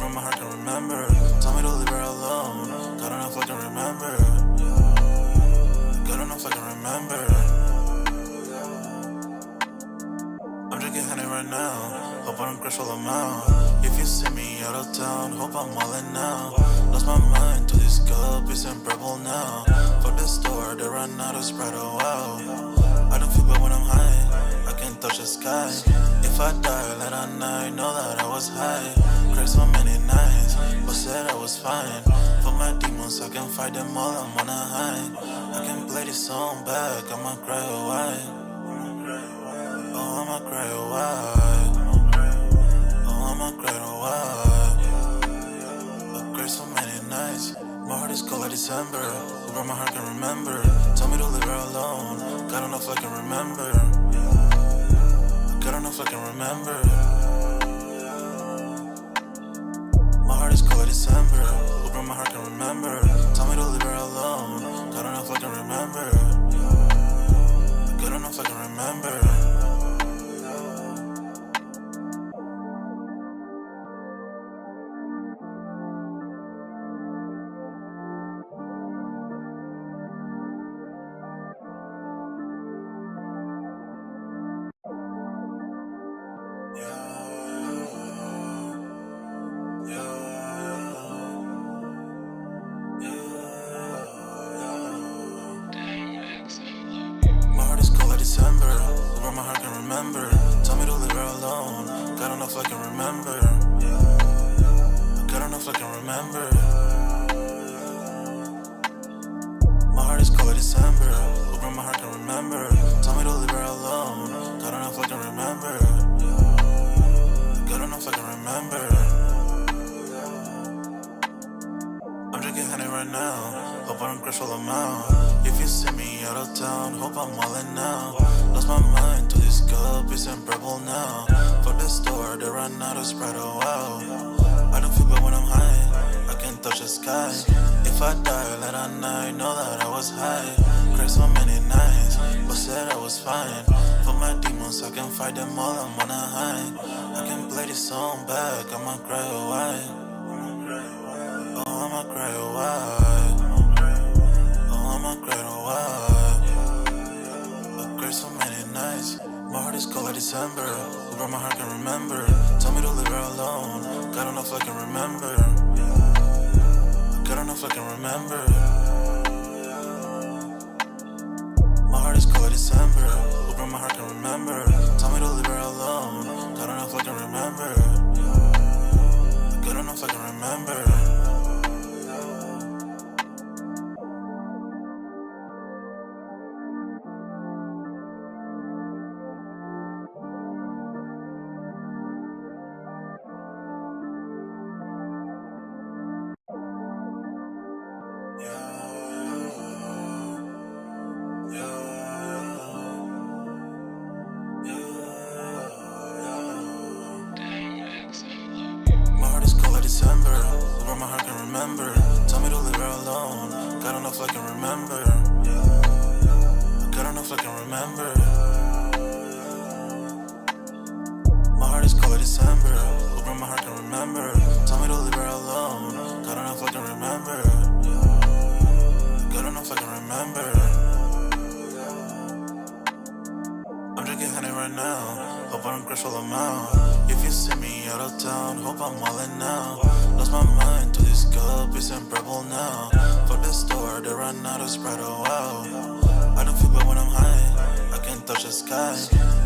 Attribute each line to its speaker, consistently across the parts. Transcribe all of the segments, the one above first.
Speaker 1: Open my heart can remember. Tell me to leave her alone. God enough I can remember. God enough I can remember. I'm drinking honey right now. Hope I don't crash all amount. If you see me out of town, hope I'm wildin' now. Lost my mind to this cup, it's unbearable now. For the store, they run out of Sprite, oh wow. I don't feel bad when I'm high, I can't touch the sky. If I die late at night, know that I was high. Cried so many nights, but said I was fine. For my demons, I can fight them all, I'm on a high. I can play this song back, I'ma cry a while. Oh, I'ma cry a while. Oh, I'ma cry a while. I cried so many nights. My heart is cold like December. Over my heart can remember. Tell me to leave her alone. God enough I can remember. God enough I can remember. My heart is cold like December. Over my heart can remember. Tell me to leave her alone. God enough I can remember. God enough I can remember. December, over my heart can remember. Tell me to leave her alone. God enough I can remember. God enough I can remember. My heart is cold like December. Over my heart can remember. Tell me to leave her alone. God enough I can remember. God enough I can remember. I'm drinking honey right now. Hope I don't crash all amount. If you see me out of town, hope I'm wildin' now. Lost my mind to this cup, it's unbearable now. For the store, they run out of Sprite, oh wow. I don't feel bad when I'm high, I can't touch the sky. If I die late at night, know that I was high. Cried so many nights, but said I was fine. For my demons, I can fight them all, I'm on a high. I can play this song back, I'ma cry a while. Oh, I'ma cry a while. Oh, I'ma cry a while. I cried so many nights. My heart is cold like December. Over my heart can remember. Tell me to leave her alone. God enough I can remember. God enough I can remember. My heart is cold like December. Over my heart can remember. Tell me to leave her alone. God enough I can remember. God enough I can remember. December, over my heart can remember. Tell me to leave her alone. God enough I can remember. God enough I can remember. My heart is cold like December. Over my heart can remember. Tell me to leave her alone. God enough I can remember. God enough I can remember. I'm drinking honey right now. Hope I don't crash all amount. If you see me out of town, hope I'm wildin' now. Lost my mind to this cup, it's unbearable now. For the store, they run out of Sprite, oh wow. I don't feel bad when I'm high, I can't touch the sky.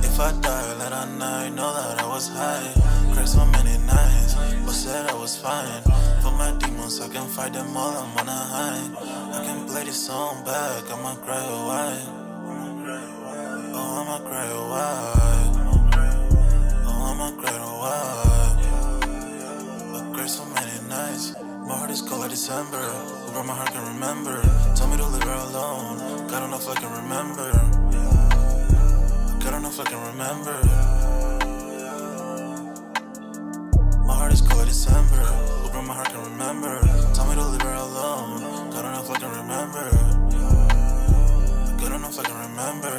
Speaker 1: If I die late at night, know that I was high. Cried so many nights, but said I was fine. For my demons, I can fight them all, I'm on a high. I can play this song back, I'ma cry a while. Oh, I'ma cry a while. Oh, I'ma cry a while. I cried so many nights. My heart is cold like December. Over my heart can remember. Tell me to leave her alone. God enough I can remember. God enough I can remember. My heart is cold like December. Over my heart can remember. Tell me to leave her alone. God enough I can remember. God enough I can remember.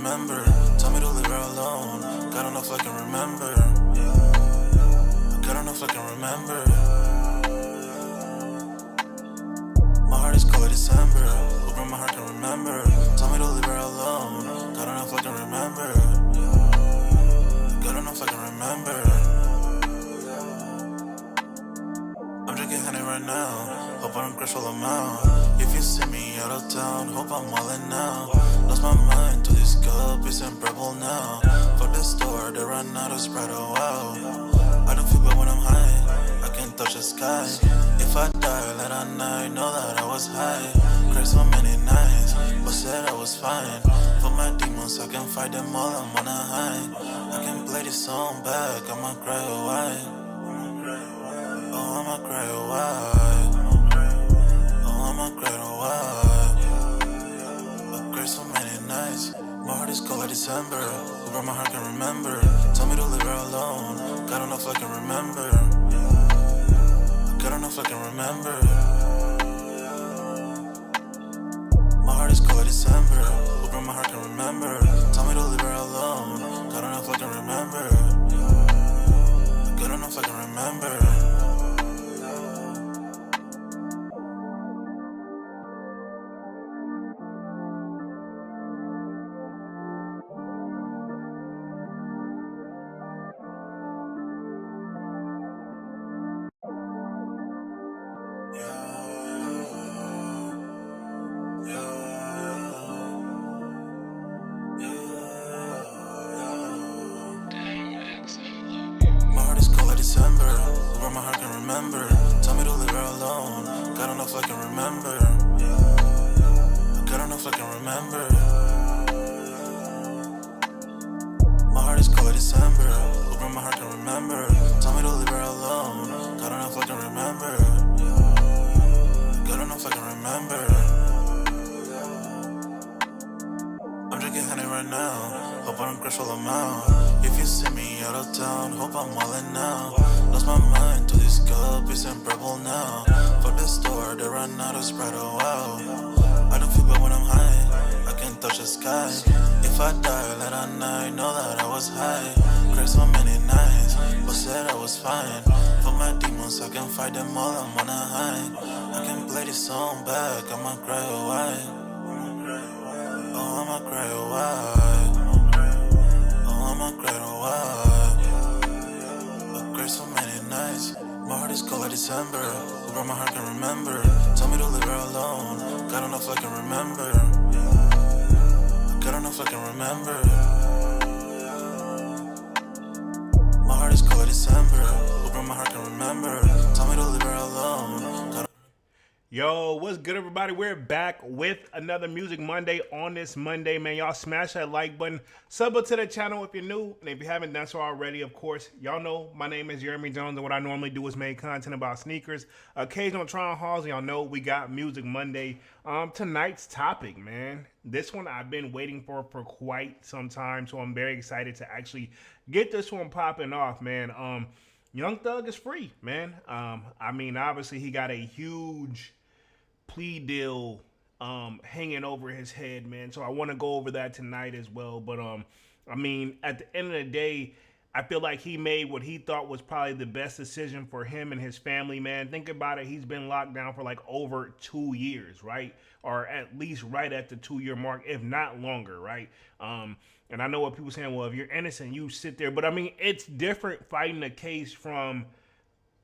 Speaker 1: remember. Tell me to leave her alone. God don't know if I can remember. God don't know if I can remember. My heart is cold like December. Open my heart can remember. Tell me to leave her alone. God don't know if I can remember. God don't know if I can remember. I'm drinking honey right now. Hope I don't crash all I'm out. If you see me out of town, hope I'm wildin' now. Lost my mind to this cup, it's unbearable now. Fuck the store, they run out of Sprite, oh wow. I don't feel bad when I'm high, I can't touch the sky. If I die, let a night know that I was high. Cried so many nights, but said I was fine. For my demons, I can fight them all, I'm on a high. I can play this song back, I'ma cry a while. Oh, I'ma cry a while. Oh, I'ma cry a while. I cried so many nights. My heart is cold like December. Over my heart can remember. Tell me to leave her alone. God don't know if I can remember. God don't know if I can remember. My heart is cold like December. Over my heart can remember. Tell me to leave her alone. God don't know if I can remember. God don't know if I can remember. My heart is cold like December. Over my heart can remember. Tell me to leave her alone. God don't know if I can remember. God don't know if I can remember. My heart is cold like December. Over my heart can remember. Tell me to leave her alone. God don't know if I can remember. God don't know if I can remember. I'm drinking honey right now. Hope I don't crash all I'm out. If you see me out of town, hope I'm wildin' now. Lost my mind to this cup, it's unbearable now. Fuck the store, they run out of Sprite, oh wow. I don't feel bad when I'm high, I can't touch the sky. If I die, let a night know that I was high. Cried so many nights, but said I was fine. For my demons, I can fight them all, I'm on a high. I can play this song back, I'ma cry a while. Oh, I'ma cry a while. Oh, I'ma cry a while. I cried so many nights. My heart is cold like December. Over my heart can remember. Tell me to leave her alone. God don't know if I can remember. God don't know if I can remember. My heart is cold like December. Over my heart can remember. Tell me to leave her alone. God.
Speaker 2: Yo, what's good, everybody? We're back with another Music Monday on this Monday, man. Y'all smash that like button. Sub up to the channel if you're new. And if you haven't done so already, of course, y'all know my name is Jeremy Jones. And what I normally do is make content about sneakers. Occasional try-on hauls. Y'all know we got Music Monday. Tonight's topic, man. This one I've been waiting for quite some time. So I'm very excited to actually get this one popping off, man. Young Thug is free, man. I mean, obviously he got a huge plea deal hanging over his head, man. So I want to go over that tonight as well. But I mean, at the end of the day, I feel like he made what he thought was probably the best decision for him and his family, man. Think about it. He's been locked down for like over 2 years, right? Or at least right at the 2-year mark, if not longer, right? And I know what people saying, well, if you're innocent, you sit there. But I mean, it's different fighting a case from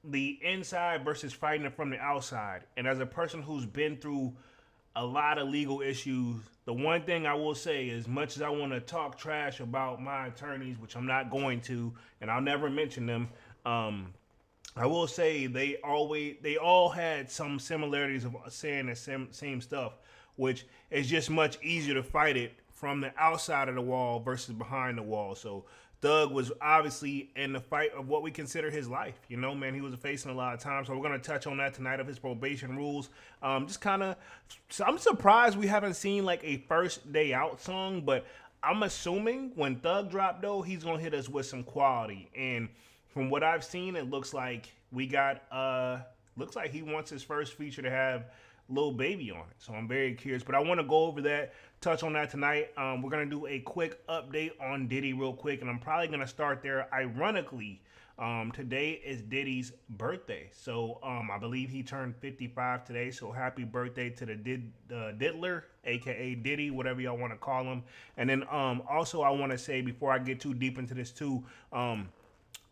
Speaker 2: the inside versus fighting it from the outside. And as a person who's been through a lot of legal issues, the one thing I will say, as much as I want to talk trash about my attorneys, which I'm not going to, and I'll never mention them, I will say they all had some similarities of saying the same stuff, which is just much easier to fight it from the outside of the wall versus behind the wall. So Thug was obviously in the fight of what we consider his life. You know, man, he was facing a lot of time. So we're going to touch on that tonight of his probation rules. Just kind of, I'm surprised we haven't seen like a first day out song, but I'm assuming when Thug dropped though, he's going to hit us with some quality. And from what I've seen, it looks like we got, looks like he wants his first feature to have Lil Baby on it. So I'm very curious. But I want to go over that, touch on that tonight. We're gonna do a quick update on Diddy real quick, and I'm probably gonna start there. Ironically, today is Diddy's birthday, so I believe he turned 55 today. So happy birthday to the Diddler, aka Diddy, whatever y'all want to call him. And then also I want to say before I get too deep into this too,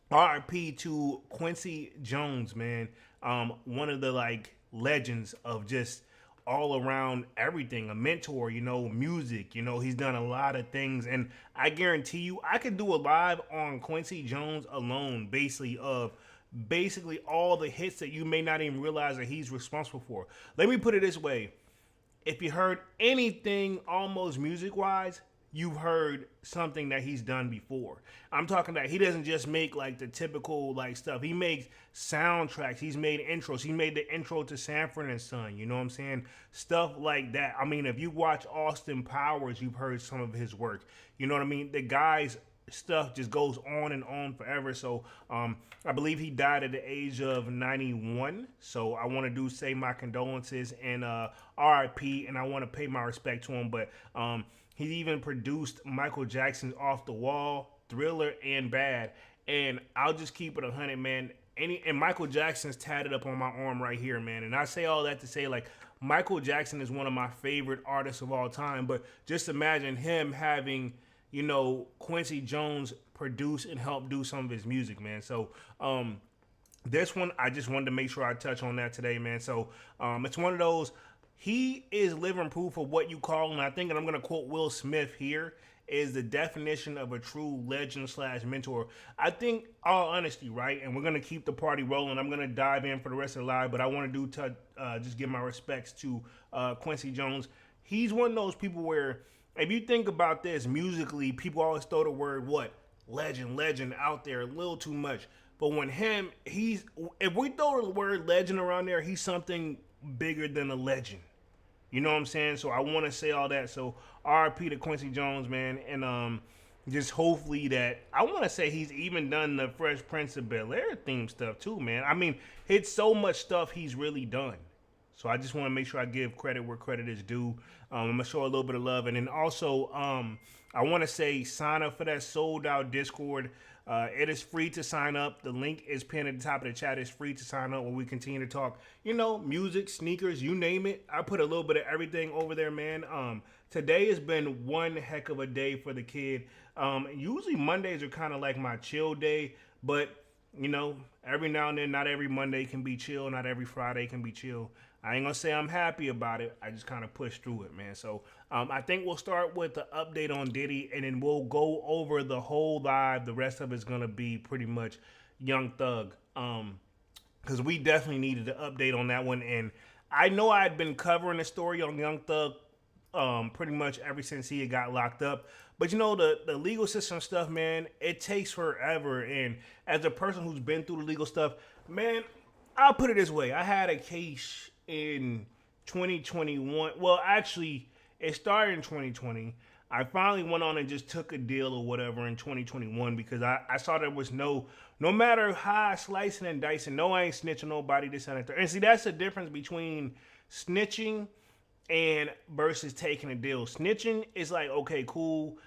Speaker 2: RIP to Quincy Jones, man. One of the like legends of just all around everything, a mentor, music, he's done a lot of things. And I guarantee you, I could do a live on Quincy Jones alone, basically all the hits that you may not even realize that he's responsible for. Let me put it this way. If you heard anything almost music wise, you've heard something that he's done before. I'm talking that he doesn't just make like the typical like stuff. He makes soundtracks. He's made intros. He made the intro to Sanford and Son. You know what I'm saying? Stuff like that. I mean, if you watch Austin Powers, you've heard some of his work. You know what I mean? The guy's stuff just goes on and on forever. So I believe he died at the age of 91. So I want to say my condolences and RIP, and I want to pay my respect to him. But he even produced Michael Jackson's Off the Wall, Thriller, and Bad. And I'll just keep it 100, man. And Michael Jackson's tatted up on my arm right here, man. And I say all that to say, like, Michael Jackson is one of my favorite artists of all time. But just imagine him having, Quincy Jones produce and help do some of his music, man. So this one, I just wanted to make sure I touch on that today, man. So it's one of those. He is living proof of what you call, and I think, and I'm going to quote Will Smith here, is the definition of a true legend / mentor. I think, all honesty, right, and we're going to keep the party rolling. I'm going to dive in for the rest of the live, but I want to just give my respects to Quincy Jones. He's one of those people where, if you think about this musically, people always throw the word, legend out there a little too much. But when if we throw the word legend around there, he's something bigger than a legend. You know what I'm saying? So I want to say all that. So RIP to Quincy Jones, man. And just hopefully that, I want to say he's even done the Fresh Prince of Bel-Air theme stuff too, man. I mean, it's so much stuff he's really done. So I just want to make sure I give credit where credit is due. I'm going to show a little bit of love. And then also, I want to say sign up for that sold out Discord. It is free to sign up. The link is pinned at the top of the chat. It's free to sign up when we continue to talk, music, sneakers, you name it. I put a little bit of everything over there, man. Today has been one heck of a day for the kid. Usually Mondays are kind of like my chill day, but every now and then, not every Monday can be chill. Not every Friday can be chill. I ain't gonna say I'm happy about it. I just kind of push through it, man. So I think we'll start with the update on Diddy, and then we'll go over the whole live. The rest of it's gonna be pretty much Young Thug, because we definitely needed an update on that one. And I know I had been covering the story on Young Thug pretty much ever since he had got locked up. But the legal system stuff, man, it takes forever. And as a person who's been through the legal stuff, man, I'll put it this way. I had a case in 2021. Well, actually, it started in 2020. I finally went on and just took a deal or whatever in 2021 because I saw there was no matter how I slicing and dicing, no, I ain't snitching nobody, this and that. And see, that's the difference between snitching and versus taking a deal. Snitching is like, okay, cool.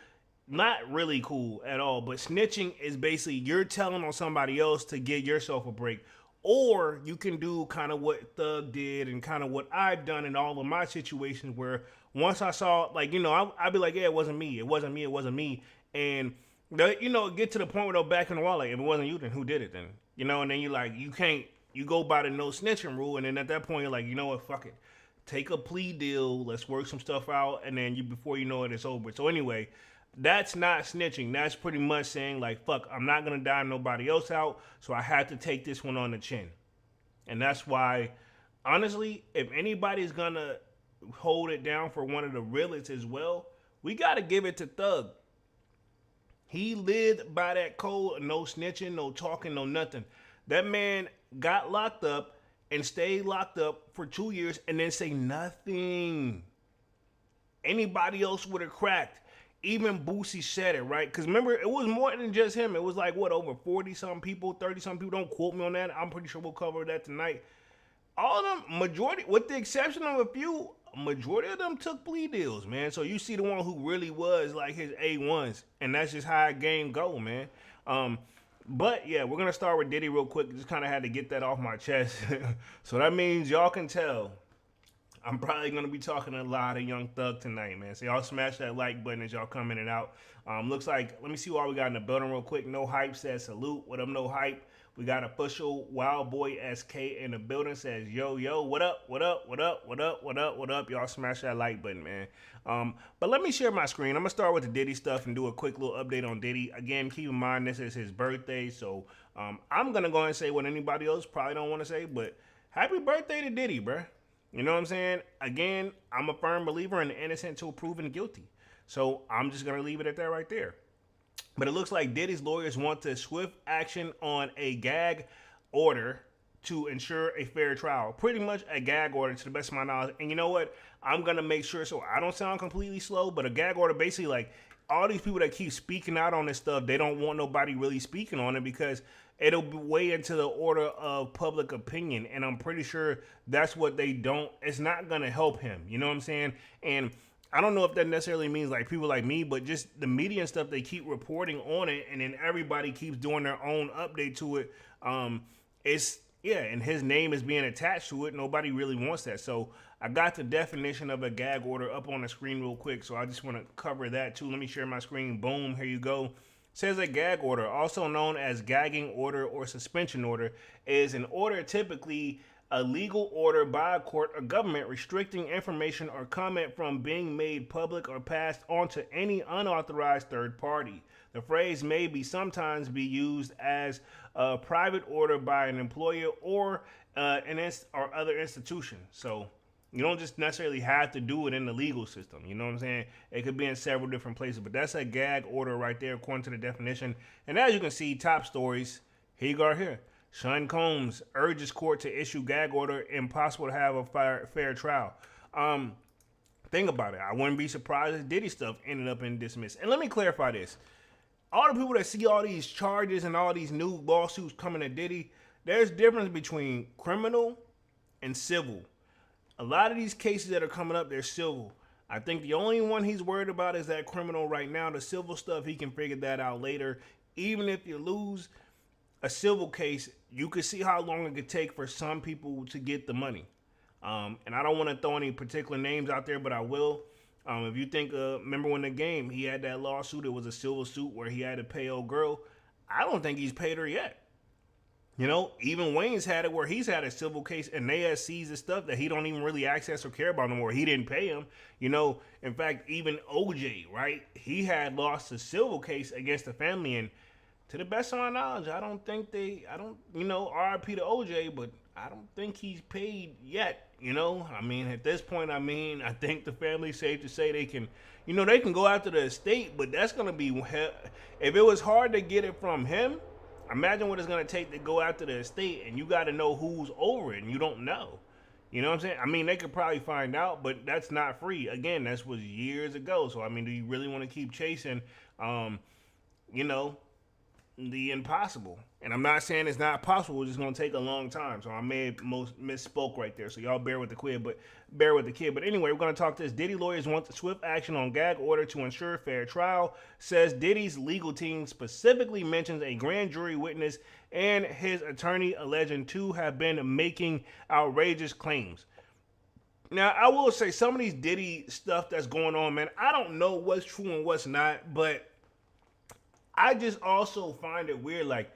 Speaker 2: Not really cool at all, but snitching is basically you're telling on somebody else to get yourself a break. Or you can do kind of what Thug did and kind of what I've done in all of my situations where once I saw, like, I'd be like, yeah, it wasn't me. It wasn't me. It wasn't me. And, get to the point where they're back in the wall, like, if it wasn't you, then who did it then? And then you go by the no snitching rule. And then at that point, you're like, you know what, fuck it. Take a plea deal. Let's work some stuff out. And then before you know it, it's over. So anyway, that's not snitching. That's pretty much saying, like, fuck, I'm not going to dime nobody else out, so I had to take this one on the chin. And that's why, honestly, if anybody's going to hold it down for one of the realest as well, we got to give it to Thug. He lived by that code, no snitching, no talking, no nothing. That man got locked up and stayed locked up for 2 years and then say nothing. Anybody else would have cracked. Even Boosie said it, right? Because remember, it was more than just him. It was like, over 40-something people, 30-something people. Don't quote me on that. I'm pretty sure we'll cover that tonight. all of them, majority, with the exception of a few, majority of them took plea deals, man. So you see the one who really was like his A1s, and that's just how a game go, man. Um, but yeah, we're gonna start with Diddy real quick. Just kind of had to get that off my chest. So that means y'all can tell I'm probably gonna be talking a lot of Young Thug tonight, man. So y'all smash that like button as y'all come in and out. Looks like, let me see what we got in the building real quick. No Hype says salute. What up, No Hype? We got official Wild Boy SK in the building, says yo yo, what up, what up, what up, what up, what up, what up? Y'all smash that like button, man. But let me share my screen. I'm gonna start with the Diddy stuff and do a quick little update on Diddy. Again, keep in mind this is his birthday, so I'm gonna go ahead and say what anybody else probably don't want to say, but happy birthday to Diddy, bruh. You know what I'm saying? Again, I'm a firm believer in the innocent till proven guilty. So I'm just going to leave it at that right there. But it looks like Diddy's lawyers want to swift action on a gag order to ensure a fair trial. Pretty much a gag order to the best of my knowledge. And you know what? I'm going to make sure so I don't sound completely slow, but a gag order basically like all these people that keep speaking out on this stuff, they don't want nobody really speaking on it because it'll be way into the order of public opinion. And I'm pretty sure that's what they don't, it's not going to help him. You know what I'm saying? And I don't know if that necessarily means like people like me, but just the media and stuff, they keep reporting on it and then everybody keeps doing their own update to it. It's, yeah, and his name is being attached to it. Nobody really wants that. So I got the definition of a gag order up on the screen real quick. So I just want to cover that too. Let me share my screen. Boom, here you go. Says a gag order, also known as gagging order or suspension order, is an order typically a legal order by a court or government restricting information or comment from being made public or passed on to any unauthorized third party. The phrase may be sometimes be used as a private order by an employer or or other institution. So you don't just necessarily have to do it in the legal system. You know what I'm saying? It could be in several different places, but that's a gag order right there according to the definition. And as you can see, top stories, here you go right here. Sean Combs urges court to issue gag order, impossible to have a fair trial. Think about it. I wouldn't be surprised if Diddy stuff ended up in dismissed. And let me clarify this. All the people that see all these charges and all these new lawsuits coming at Diddy, there's a difference between criminal and civil. A lot of these cases that are coming up, they're civil. I think the only one he's worried about is that criminal right now. The civil stuff, he can figure that out later. Even if you lose a civil case, you could see how long it could take for some people to get the money. And I don't want to throw any particular names out there, but I will. If you think, remember when the game, he had that lawsuit, it was a civil suit where he had to pay old girl. I don't think he's paid her yet. You know, even Wayne's had it where he's had a civil case and they had seized the stuff that he don't even really access or care about no more. He didn't pay him. You know, in fact, even OJ, right? He had lost a civil case against the family, and to the best of my knowledge, I don't, RIP to OJ, but I don't think he's paid yet. You know, I mean, at this point, I think the family's safe to say they can, they can go after the estate, but that's going to be, if it was hard to get it from him, imagine what it's going to take to go after the estate, and you got to know who's over it, and you don't know. You know what I'm saying? I mean, they could probably find out, but that's not free. Again, that was years ago. So, I mean, do you really want to keep chasing, the impossible? And I'm not saying it's not possible. It's just going to take a long time. So I may have misspoke right there. So y'all bear with the kid. But anyway, we're going to talk to this. Diddy lawyers want swift action on gag order to ensure fair trial. Says Diddy's legal team specifically mentions a grand jury witness and his attorney alleging to have been making outrageous claims. Now, I will say some of these Diddy stuff that's going on, man, I don't know what's true and what's not, but I just also find it weird. Like,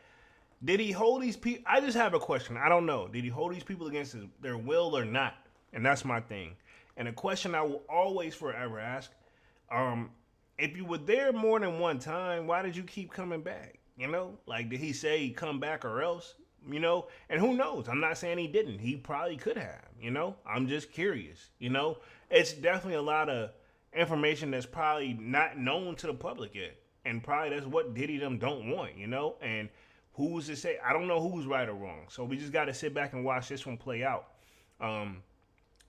Speaker 2: did he hold these people? I just have a question. I don't know. Did he hold these people against their will or not? And that's my thing. And a question I will always forever ask, if you were there more than one time, why did you keep coming back? Like, did he say he'd come back or else? And who knows? I'm not saying he didn't. He probably could have, I'm just curious, It's definitely a lot of information that's probably not known to the public yet. And probably that's what Diddy them don't want, And who's to say? I don't know who's right or wrong. So we just got to sit back and watch this one play out.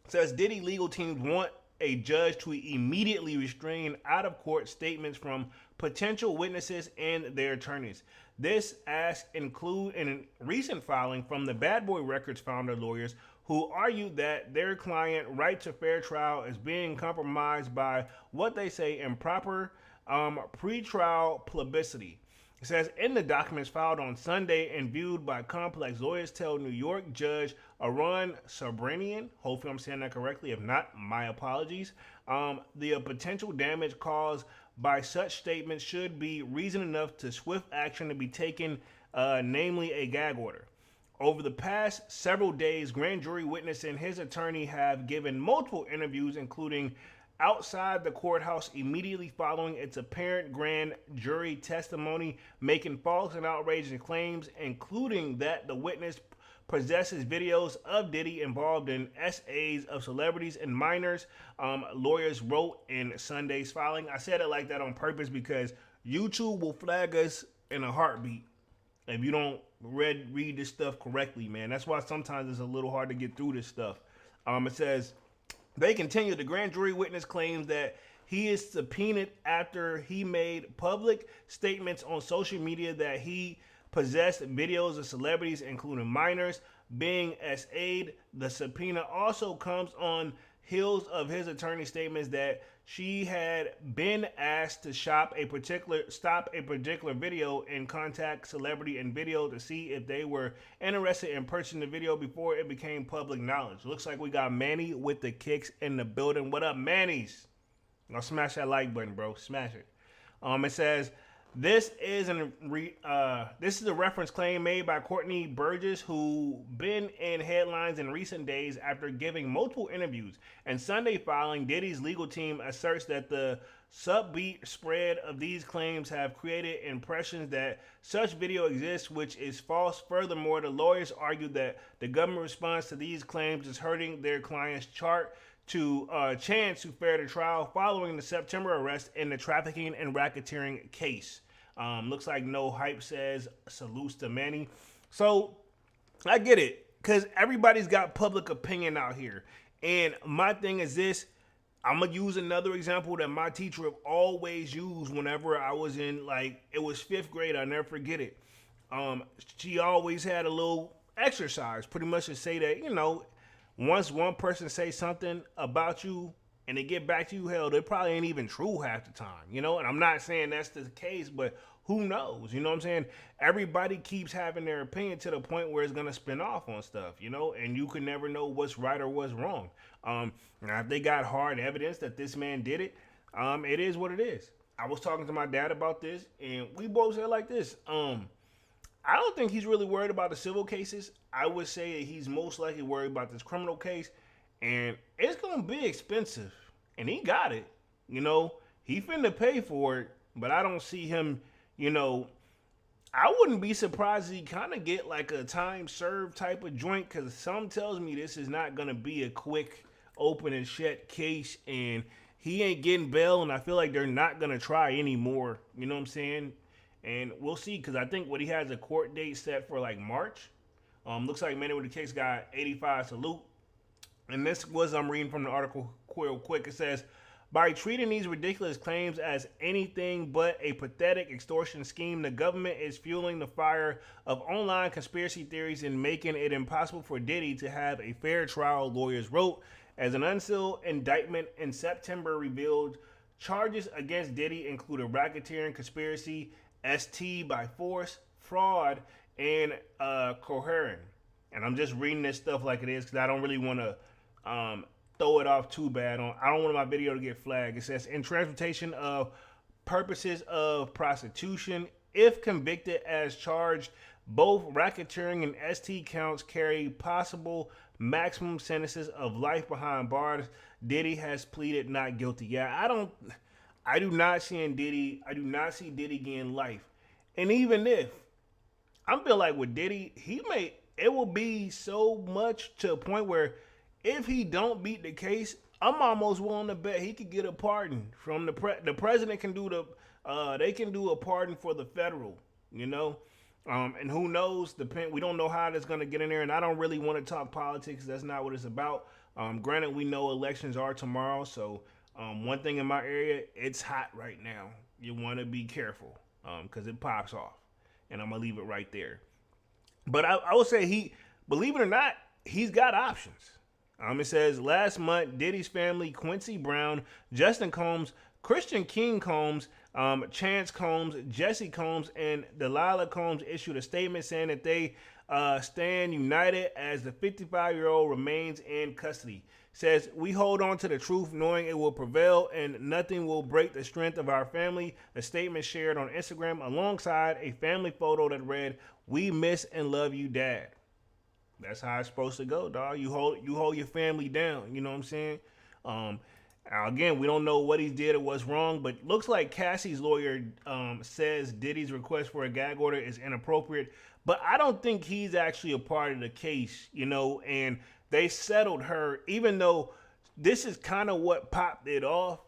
Speaker 2: Says Diddy legal teams want a judge to immediately restrain out of court statements from potential witnesses and their attorneys. This ask include in a recent filing from the Bad Boy Records founder lawyers who argued that their client right to fair trial is being compromised by what they say improper pretrial publicity. It says in the documents filed on Sunday and viewed by complex lawyers tell New York Judge Aaron Sabrinian, hopefully I'm saying that correctly, if not, my apologies, the potential damage caused by such statements should be reason enough to swift action to be taken, namely a gag order. Over the past several days, grand jury witness and his attorney have given multiple interviews, including outside the courthouse immediately following its apparent grand jury testimony, making false and outrageous claims, including that the witness possesses videos of Diddy involved in SAs of celebrities and minors. Lawyers wrote in Sunday's filing. I said it like that on purpose because YouTube will flag us in a heartbeat if you don't read this stuff correctly, man. That's why sometimes it's a little hard to get through this stuff. It says, they continue. The grand jury witness claims that he is subpoenaed after he made public statements on social media that he possessed videos of celebrities, including minors, being SA'd. The subpoena also comes on heels of his attorney's statements that she had been asked to stop a particular video and contact celebrity and video to see if they were interested in purchasing the video before it became public knowledge. Looks like we got Manny with the kicks in the building. What up, Manny's? Now smash that like button, bro. Smash it. It says, this is a reference claim made by Courtney Burgess, who been in headlines in recent days after giving multiple interviews. And Sunday filing, Diddy's legal team asserts that the subbeat spread of these claims have created impressions that such video exists, which is false. Furthermore, the lawyers argue that the government response to these claims is hurting their client's chance to fare the trial following the September arrest in the trafficking and racketeering case. Looks like No Hype says salutes to Manny. So I get it, because everybody's got public opinion out here. And my thing is this, I'm going to use another example that my teacher have always used whenever I was in, like, it was 5th grade. I'll never forget it. She always had a little exercise, pretty much to say that, you know, once one person say something about you and they get back to you, hell, they probably ain't even true half the time, you know? And I'm not saying that's the case, but who knows? You know what I'm saying? Everybody keeps having their opinion to the point where it's going to spin off on stuff, you know? And you can never know what's right or what's wrong. Now, if they got hard evidence that this man did it, it is what it is. I was talking to my dad about this, and we both said like this. I don't think he's really worried about the civil cases. I would say that he's most likely worried about this criminal case, and it's going to be expensive, and he got it. You know, he finna pay for it, but I don't see him, you know, I wouldn't be surprised if he kind of get like a time served type of joint, because some tells me this is not going to be a quick open and shut case, and he ain't getting bail, and I feel like they're not going to try anymore. You know what I'm saying? And we'll see, because I think what he has a court date set for like March. Looks like Manny with the Kicks got 85 salute. And this was, I'm reading from the article real quick. It says, by treating these ridiculous claims as anything but a pathetic extortion scheme, the government is fueling the fire of online conspiracy theories and making it impossible for Diddy to have a fair trial, lawyers wrote. As an unsealed indictment in September revealed, charges against Diddy included racketeering, conspiracy, ST by force, fraud, and coercion. And I'm just reading this stuff like it is because I don't really want to throw it off too bad. I don't want my video to get flagged. It says, in transportation of purposes of prostitution, if convicted as charged, both racketeering and ST counts carry possible maximum sentences of life behind bars. Diddy has pleaded not guilty. Yeah, I do not see Diddy getting life. And even if, I feel like with Diddy, it will be so much to a point where if he don't beat the case, I'm almost willing to bet he could get a pardon from the president can do they can do a pardon for the federal, you know? And who knows? We don't know how that's going to get in there. And I don't really want to talk politics. That's not what it's about. Granted, we know elections are tomorrow. So one thing in my area, it's hot right now. You want to be careful because it pops off. And I'm going to leave it right there. But I would say believe it or not, he's got options. It says last month, Diddy's family, Quincy Brown, Justin Combs, Christian King Combs, Chance Combs, Jesse Combs, and Delilah Combs issued a statement saying that they stand united as the 55-year-old remains in custody. Says, we hold on to the truth knowing it will prevail and nothing will break the strength of our family. A statement shared on Instagram alongside a family photo that read, we miss and love you, Dad. That's how it's supposed to go, dog. You hold your family down. You know what I'm saying? Again, we don't know what he did or what's wrong, but looks like Cassie's lawyer says Diddy's request for a gag order is inappropriate. But I don't think he's actually a part of the case, and they settled her, even though this is kind of what popped it off,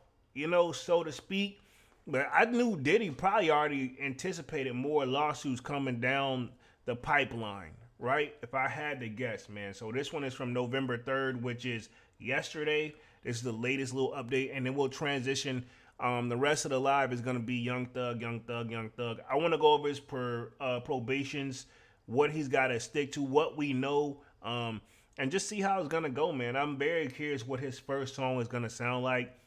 Speaker 2: so to speak. But I knew Diddy probably already anticipated more lawsuits coming down the pipeline, right? If I had to guess, man. So this one is from November 3rd, which is yesterday. This is the latest little update, and then we'll transition. The rest of the live is going to be Young Thug, Young Thug, Young Thug. I want to go over his probations, what he's got to stick to, what we know, and just see how it's going to go, man. I'm very curious what his first song is going to sound like.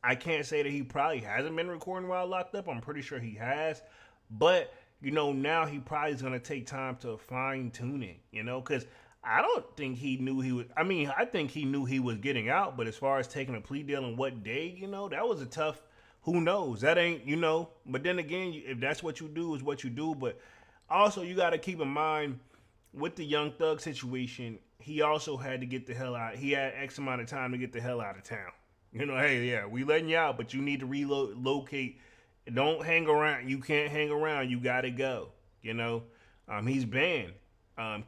Speaker 2: I can't say that he probably hasn't been recording while locked up. I'm pretty sure he has. But, now he probably is going to take time to fine tune it, because I don't think he knew he was. I mean, I think he knew he was getting out, but as far as taking a plea deal and what day, that was a tough. Who knows? That ain't, But then again, if that's what you do, is what you do. But also, you got to keep in mind with the Young Thug situation, he also had to get the hell out. He had X amount of time to get the hell out of town. Hey, yeah, we letting you out, but you need to relocate. Don't hang around. You can't hang around. You got to go. He's banned.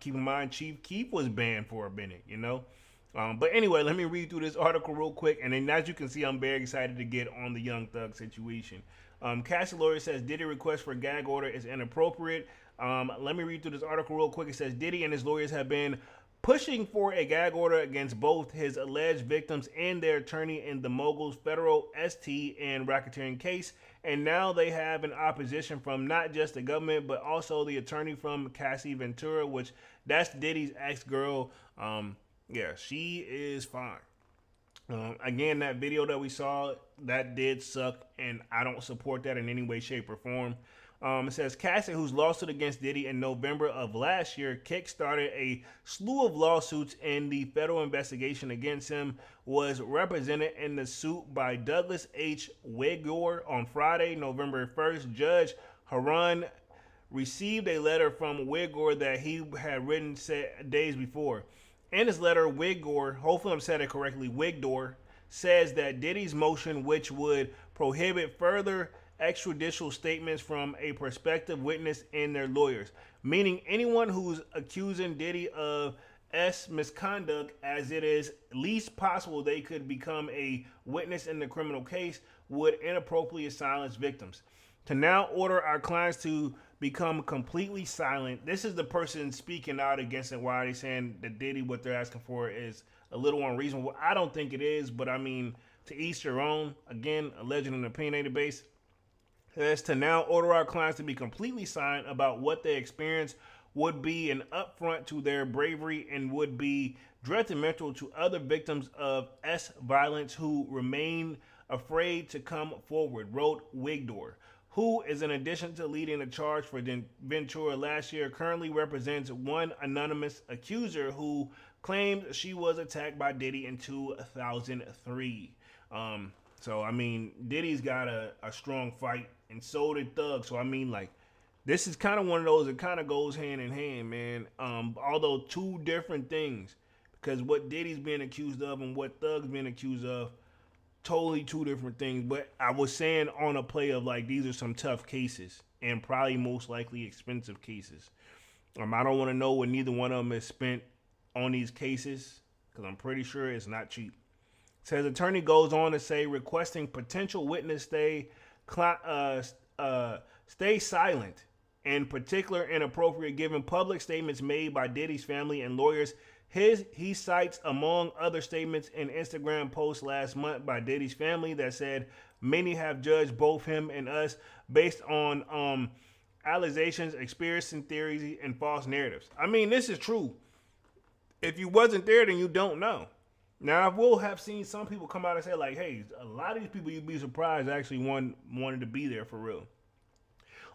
Speaker 2: Keep in mind, Chief Keef was banned for a minute, But anyway, let me read through this article real quick. And then as you can see, I'm very excited to get on the Young Thug situation. Cassie lawyer says Diddy request for gag order is inappropriate. Let me read through this article real quick. It says Diddy and his lawyers have been pushing for a gag order against both his alleged victims and their attorney in the Mogul's federal ST and racketeering case. And now they have an opposition from not just the government, but also the attorney from Cassie Ventura, which that's Diddy's ex-girl. Yeah, she is fine. Again, that video that we saw, that did suck, and I don't support that in any way, shape, or form. It says Cassie, whose lawsuit against Diddy in November of last year kickstarted a slew of lawsuits in the federal investigation against him, was represented in the suit by Douglas H. Wigor on Friday, November 1st. Judge Harun received a letter from Wigor that he had written days before. In his letter, Wigor, hopefully I'm saying it correctly, Wigdor, says that Diddy's motion, which would prohibit further extrajudicial statements from a prospective witness and their lawyers, meaning anyone who's accusing Diddy of misconduct, as it is least possible they could become a witness in the criminal case, would inappropriately silence victims. To now order our clients to become completely silent. This is the person speaking out against it. Why are they saying that Diddy, what they're asking for is a little unreasonable? I don't think it is, but I mean, to each their own. Again, a legend and opinionated base. As to now order our clients to be completely silent about what they experience would be an affront to their bravery and would be detrimental to other victims of violence who remain afraid to come forward, wrote Wigdor, who is, in addition to leading the charge for Ventura last year, currently represents one anonymous accuser who claimed she was attacked by Diddy in 2003. So, I mean, Diddy's got a strong fight, and so did Thug. So, I mean, like, this is kind of one of those that kind of goes hand in hand, man. Although two different things, because what Diddy's being accused of and what Thug's being accused of, totally two different things. But I was saying on a play of, like, these are some tough cases and probably most likely expensive cases. I don't want to know what neither one of them is spent on these cases, because I'm pretty sure it's not cheap. Says attorney goes on to say requesting potential witness stay silent in particular inappropriate given public statements made by Diddy's family and lawyers. He cites, among other statements, an Instagram post last month by Diddy's family that said many have judged both him and us based on allegations, experiencing theories, and false narratives. I mean, this is true. If you wasn't there, then you don't know. Now, I will have seen some people come out and say, like, hey, a lot of these people you'd be surprised actually wanted to be there for real.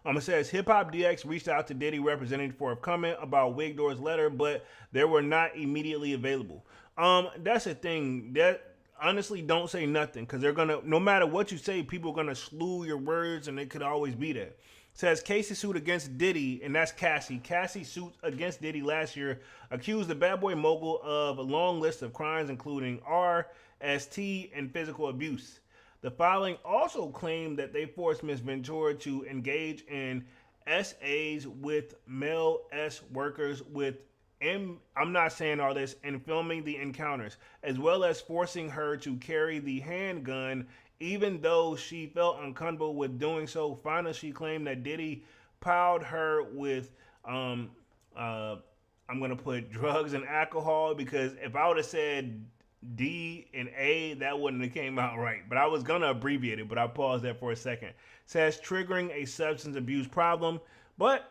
Speaker 2: It says Hip Hop DX reached out to Diddy representative for a comment about Wig Door's letter, but they were not immediately available. That's the thing. That honestly, don't say nothing because they're gonna. No matter what you say, people are gonna slew your words, and it could always be that. Says Casey suit against Diddy, and that's Cassie. Cassie suit against Diddy last year accused the bad boy mogul of a long list of crimes, including RST and physical abuse. The filing also claimed that they forced Ms. Ventura to engage in SAs with male S workers with I'm not saying all this, and filming the encounters, as well as forcing her to carry the handgun even though she felt uncomfortable with doing so. Finally, she claimed that Diddy piled her with I'm gonna put drugs and alcohol, because if I would have said D and A, that wouldn't have came out right. But I was gonna abbreviate it, but I paused that for a second. Says triggering a substance abuse problem. But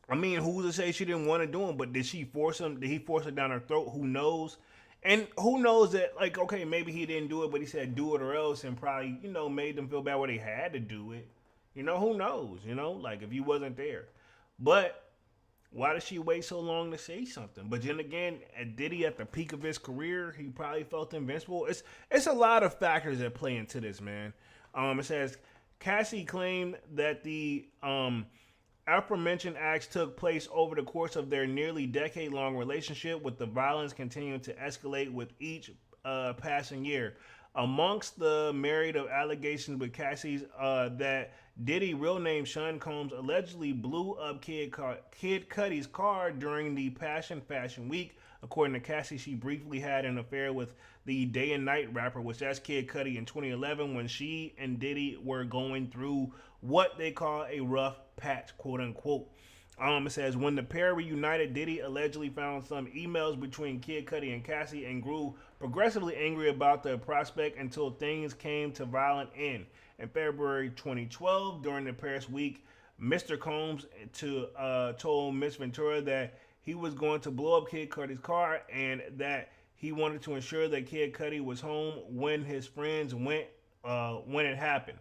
Speaker 2: I mean, who's to say she didn't want to do them? But did she force him? Did he force it down her throat? Who knows? And who knows that, like, okay, maybe he didn't do it, but he said do it or else, and probably, made them feel bad where they had to do it. Who knows? Like if you wasn't there. But why did she wait so long to say something? But then again, at Diddy at the peak of his career, he probably felt invincible. It's a lot of factors that play into this, man. It says Cassie claimed that the aforementioned acts took place over the course of their nearly decade-long relationship, with the violence continuing to escalate with each passing year. Amongst the myriad of allegations with Cassie's that Diddy, real name Sean Combs, allegedly blew up Kid Cudi's car during the Passion Fashion Week. According to Cassie, she briefly had an affair with the Day and Night rapper, which that's Kid Cudi, in 2011 when she and Diddy were going through what they call a rough patch, quote unquote. It says when the pair reunited, Diddy allegedly found some emails between Kid Cudi and Cassie and grew progressively angry about the prospect until things came to violent end. In February 2012, during the Paris week, Mr. Combs told Miss Ventura that he was going to blow up Kid Cudi's car and that he wanted to ensure that Kid Cudi was home when his friends went when it happened.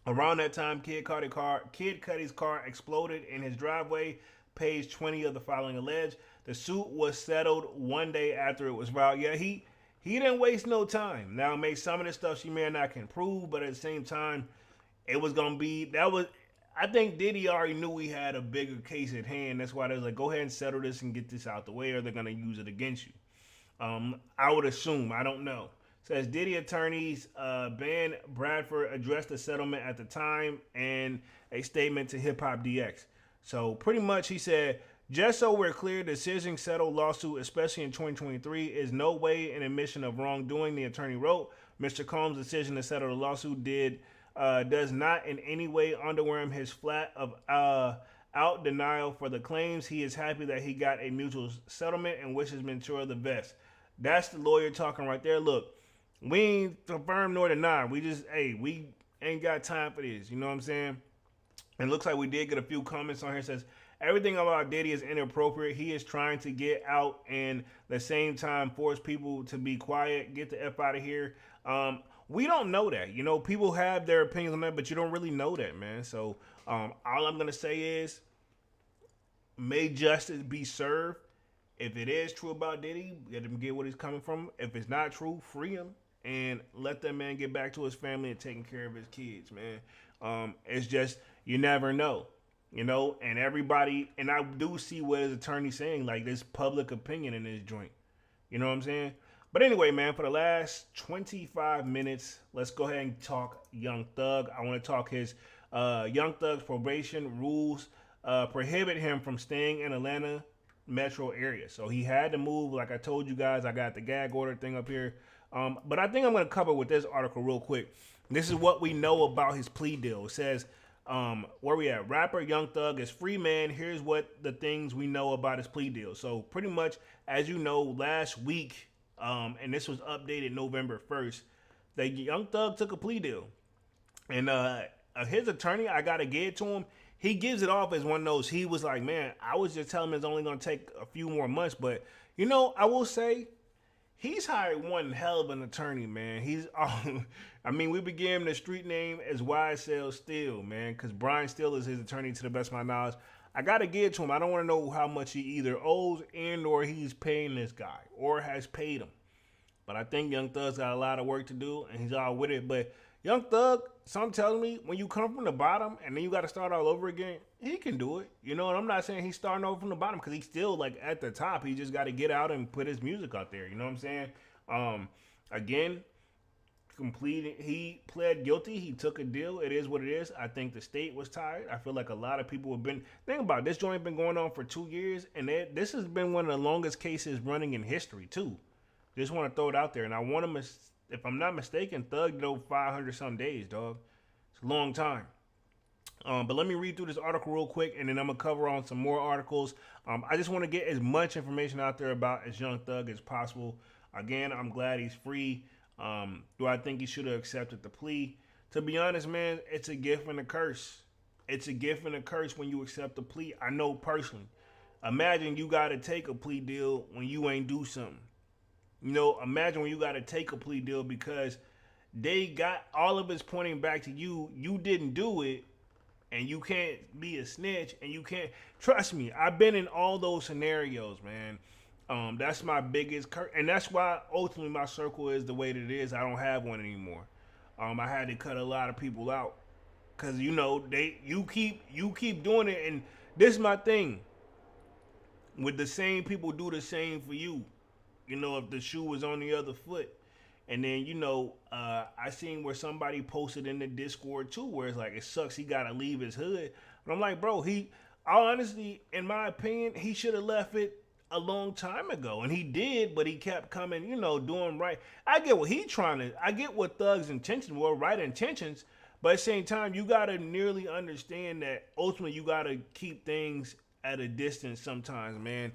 Speaker 2: Around that time, Kid Cudi's car exploded in his driveway. Page 20 of the filing alleged. The suit was settled one day after it was filed. Yeah, he didn't waste no time. Now, maybe some of the stuff she may or not can prove, but at the same time, it was gonna be I think Diddy already knew he had a bigger case at hand. That's why they was like, go ahead and settle this and get this out the way, or they're gonna use it against you. I would assume. I don't know. Says Diddy attorneys Ben Bradford addressed the settlement at the time in a statement to Hip Hop DX. So pretty much he said, just so we're clear, the decision settled lawsuit, especially in 2023, is no way an admission of wrongdoing, the attorney wrote. Mr. Combs' decision to settle the lawsuit does not in any way underwhelm his flat of out denial for the claims. He is happy that he got a mutual settlement and wishes Ventura the best. That's the lawyer talking right there. Look, we ain't confirmed nor denied. We just, we ain't got time for this. You know what I'm saying? And it looks like we did get a few comments on here. It says, everything about Diddy is inappropriate. He is trying to get out and the same time force people to be quiet. Get the F out of here. We don't know that. People have their opinions on that, but you don't really know that, man. So all I'm going to say is, may justice be served. If it is true about Diddy, let him get what he's coming from. If it's not true, free him and let that man get back to his family and taking care of his kids, man. It's just, you never know, and everybody, and I do see what his attorney's saying, like this public opinion in this joint. You know what I'm saying? But anyway, man, for the last 25 minutes, let's go ahead and talk Young Thug. I want to talk his Young Thug's probation rules prohibit him from staying in Atlanta metro area. So he had to move. Like I told you guys, I got the gag order thing up here. But I think I'm going to cover with this article real quick. This is what we know about his plea deal. It says Where we at? Rapper Young Thug is free, man. Here's what the things we know about his plea deal. So pretty much, as you know, last week, and this was updated November 1st, that Young Thug took a plea deal. And his attorney, I gotta give it to him. He gives it off as one of those. He was like, man, I was just telling him it's only gonna take a few more months. But you know, I will say, he's hired one hell of an attorney, man. I mean, we began the street name as YSL Steele, man, because Brian Steele is his attorney to the best of my knowledge. I gotta give it to him. I don't want to know how much he either owes and or he's paying this guy or has paid him. But I think Young Thug's got a lot of work to do, and he's all with it. But Young Thug, some telling me when you come from the bottom and then you got to start all over again, he can do it. You know, and I'm not saying he's starting over from the bottom because he's still like at the top. He just got to get out and put his music out there. You know what I'm saying? Again, he pled guilty. He took a deal. It is what it is. I think the state was tired. I feel like a lot of people have been. Think about it, this joint been going on for 2 years, and this has been one of the longest cases running in history too. Just want to throw it out there, and I want to. If I'm not mistaken, Thug did 500 some days, dog. It's a long time. But let me read through this article real quick, and then I'm gonna cover on some more articles. I just want to get as much information out there about as Young Thug as possible. Again, I'm glad he's free. Do I think he should have accepted the plea? To be honest, man, it's a gift and a curse. It's a gift and a curse when you accept the plea. I know personally. Imagine you got to take a plea deal when you ain't do something. You know, imagine when you got to take a plea deal because they got all of it's pointing back to you. You didn't do it, and you can't be a snitch, and you can't. Trust me, I've been in all those scenarios, man. That's my biggest and that's why ultimately my circle is the way that it is. I don't have one anymore. I had to cut a lot of people out because you know you keep doing it, and this is my thing. With the same people do the same for you. You know, if the shoe was on the other foot. And then, you know, I seen where somebody posted in the Discord too, where it's like, it sucks he got to leave his hood. But I'm like, bro, honestly, in my opinion, he should have left it a long time ago. And he did, but he kept coming, you know, doing right. I get what I get what Thug's intentions were, right intentions. But at the same time, you got to nearly understand that ultimately you got to keep things at a distance sometimes, man.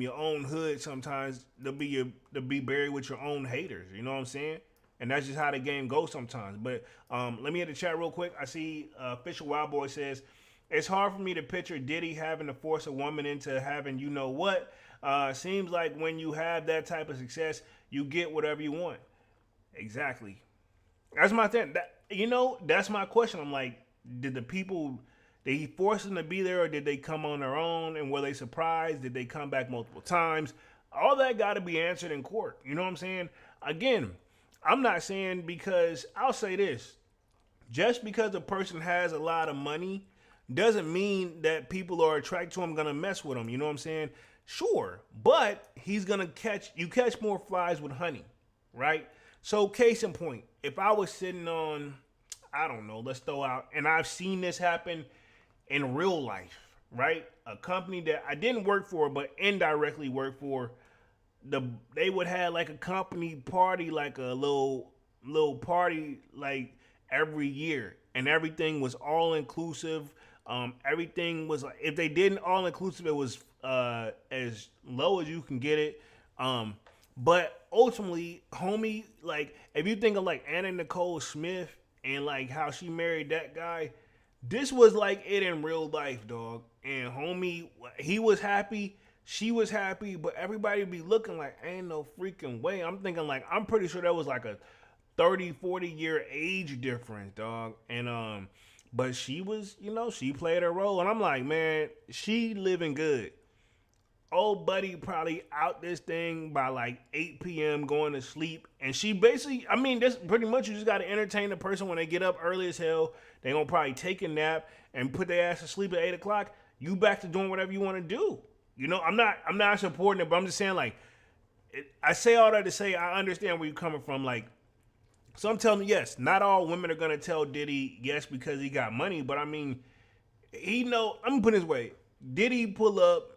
Speaker 2: Your own hood sometimes they'll be buried with your own haters. You know what I'm saying? And that's just how the game goes sometimes. But let me hit the chat real quick. I see Official Wild Boy says it's hard for me to picture Diddy having to force a woman into having you know what. Seems like when you have that type of success, you get whatever you want. Exactly. That's my thing. That's my question. I'm like, did he force them to be there, or did they come on their own? And were they surprised? Did they come back multiple times? All that got to be answered in court. You know what I'm saying? Again, I'm not saying because I'll say this. Just because a person has a lot of money doesn't mean that people are attracted to him, going to mess with him. You know what I'm saying? Sure, but he's going to catch more flies with honey, right? So case in point, if I was sitting on, I don't know, let's throw out, and I've seen this happen in real life, right? A company that I didn't work for, but indirectly worked for, they would have like a company party, like a little party, like every year, and everything was all inclusive. Everything was like, if they didn't all inclusive, it was as low as you can get it. But ultimately, homie, like if you think of like Anna Nicole Smith and like how she married that guy. This was like it in real life, dog. And homie, he was happy, she was happy, but everybody be looking like, ain't no freaking way. I'm thinking like, I'm pretty sure that was like a 30, 40 year age difference, dog. And but she was, you know, she played her role. And I'm like, man, she living good. Old buddy probably out this thing by like 8 p.m. going to sleep. And she basically, I mean, that's pretty much you just got to entertain the person when they get up early as hell. They going to probably take a nap and put their ass to sleep at 8 o'clock. You back to doing whatever you want to do. You know, I'm not supporting it, but I'm just saying like, I say all that to say I understand where you're coming from. Like, so I'm telling you, yes, not all women are going to tell Diddy yes because he got money. But I mean, I'm going to put it this way. Diddy pull up.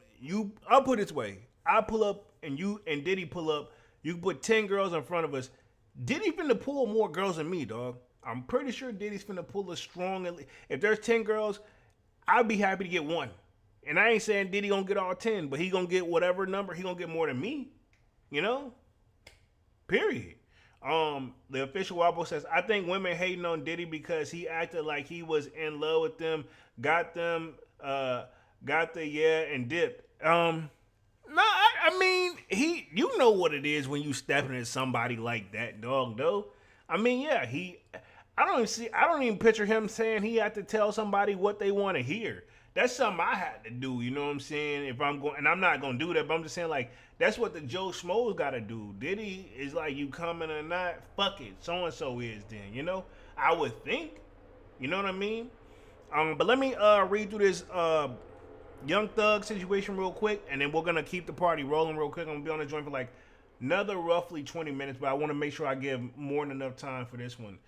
Speaker 2: I'll put it this way. I pull up and you Diddy pull up. You put 10 girls in front of us. Diddy finna pull more girls than me, dog. I'm pretty sure Diddy's finna pull a strong. If there's 10 girls, I'd be happy to get one. And I ain't saying Diddy gonna get all 10, but he gonna get whatever number. He gonna get more than me. You know? Period. The official Wobble says, I think women hating on Diddy because he acted like he was in love with them, got the yeah, and dipped. No, I mean, you know what it is when you stepping at somebody like that, dog, though. I mean, yeah, I don't even picture him saying he had to tell somebody what they want to hear. That's something I had to do, you know what I'm saying? If I'm going, and I'm not going to do that, but I'm just saying, like, that's what the Joe Schmoes got to do. Diddy is like, you coming or not, fuck it, so-and-so is then, you know? I would think, you know what I mean? But let me read through this Young Thug situation real quick, and then we're going to keep the party rolling real quick. I'm going to be on the joint for like another roughly 20 minutes, but I want to make sure I give more than enough time for this one.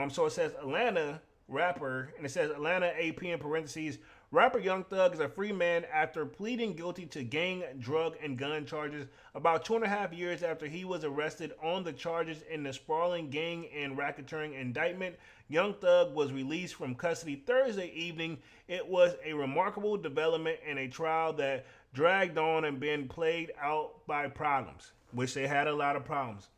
Speaker 2: So it says Atlanta rapper, and it says Atlanta AP in parentheses, rapper Young Thug is a free man after pleading guilty to gang, drug, and gun charges about 2.5 years after he was arrested on the charges in the sprawling gang and racketeering indictment. Young Thug was released from custody Thursday evening. It was a remarkable development in a trial that dragged on and been played out by problems, which they had a lot of problems.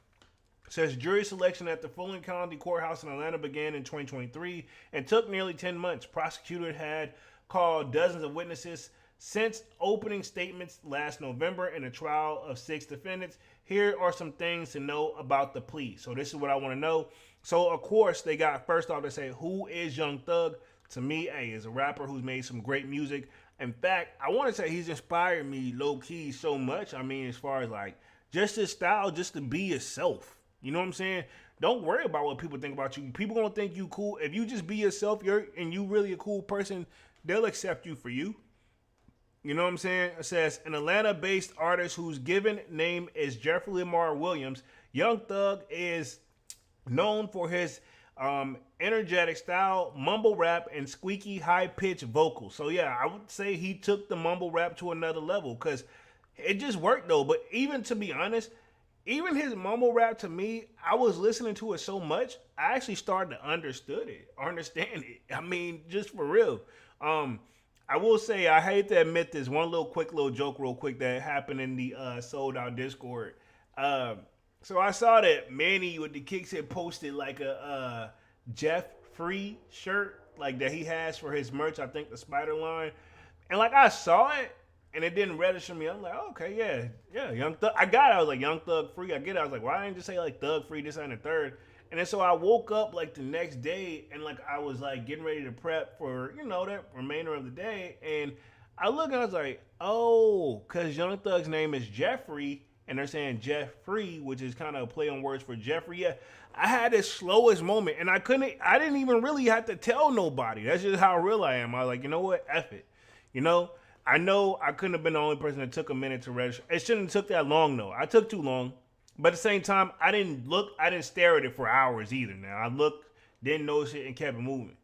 Speaker 2: It says jury selection at the Fulton County Courthouse in Atlanta began in 2023 and took nearly 10 months. Prosecutors had called dozens of witnesses since opening statements last November in a trial of 6 defendants. Here are some things to know about the plea. So this is what I want to know. So of course they got first off to say, who is Young Thug? To me, is a rapper who's made some great music. In fact, I want to say he's inspired me low key so much. I mean, as far as like just his style, just to be yourself. You know what I'm saying? Don't worry about what people think about you. People gonna think you cool. If you just be yourself, you really a cool person, they'll accept you for you. You know what I'm saying? It says, an Atlanta-based artist whose given name is Jeffrey Lamar Williams, Young Thug is known for his energetic style, mumble rap, and squeaky high-pitched vocals. So yeah, I would say he took the mumble rap to another level because it just worked though. But even to be honest, even his mumble rap to me, I was listening to it so much, I actually started to understand it. I mean, just for real. I will say, I hate to admit this, one quick little joke real quick that happened in the Sold Out Discord. So I saw that Manny with the Kicks had posted like a Jeff Free shirt like that he has for his merch, I think the Spider line. And like I saw it and it didn't register me. I'm like, oh, okay, yeah, Young Thug. I got it. I was like, Young Thug Free. I get it. I was like, why didn't you just say like Thug Free, this and the third? And then so I woke up like the next day and like I was like getting ready to prep for, you know, that remainder of the day. And I look and I was like, oh, because Young Thug's name is Jeffrey and they're saying Jeff Free, which is kind of a play on words for Jeffrey. Yeah, I had this slowest moment and I didn't even really have to tell nobody. That's just how real I am. I was like, you know what? F it. You know I couldn't have been the only person that took a minute to register. It shouldn't have took that long though. I took too long. But at the same time, I didn't stare at it for hours either. Now I looked, didn't notice it, and kept it moving.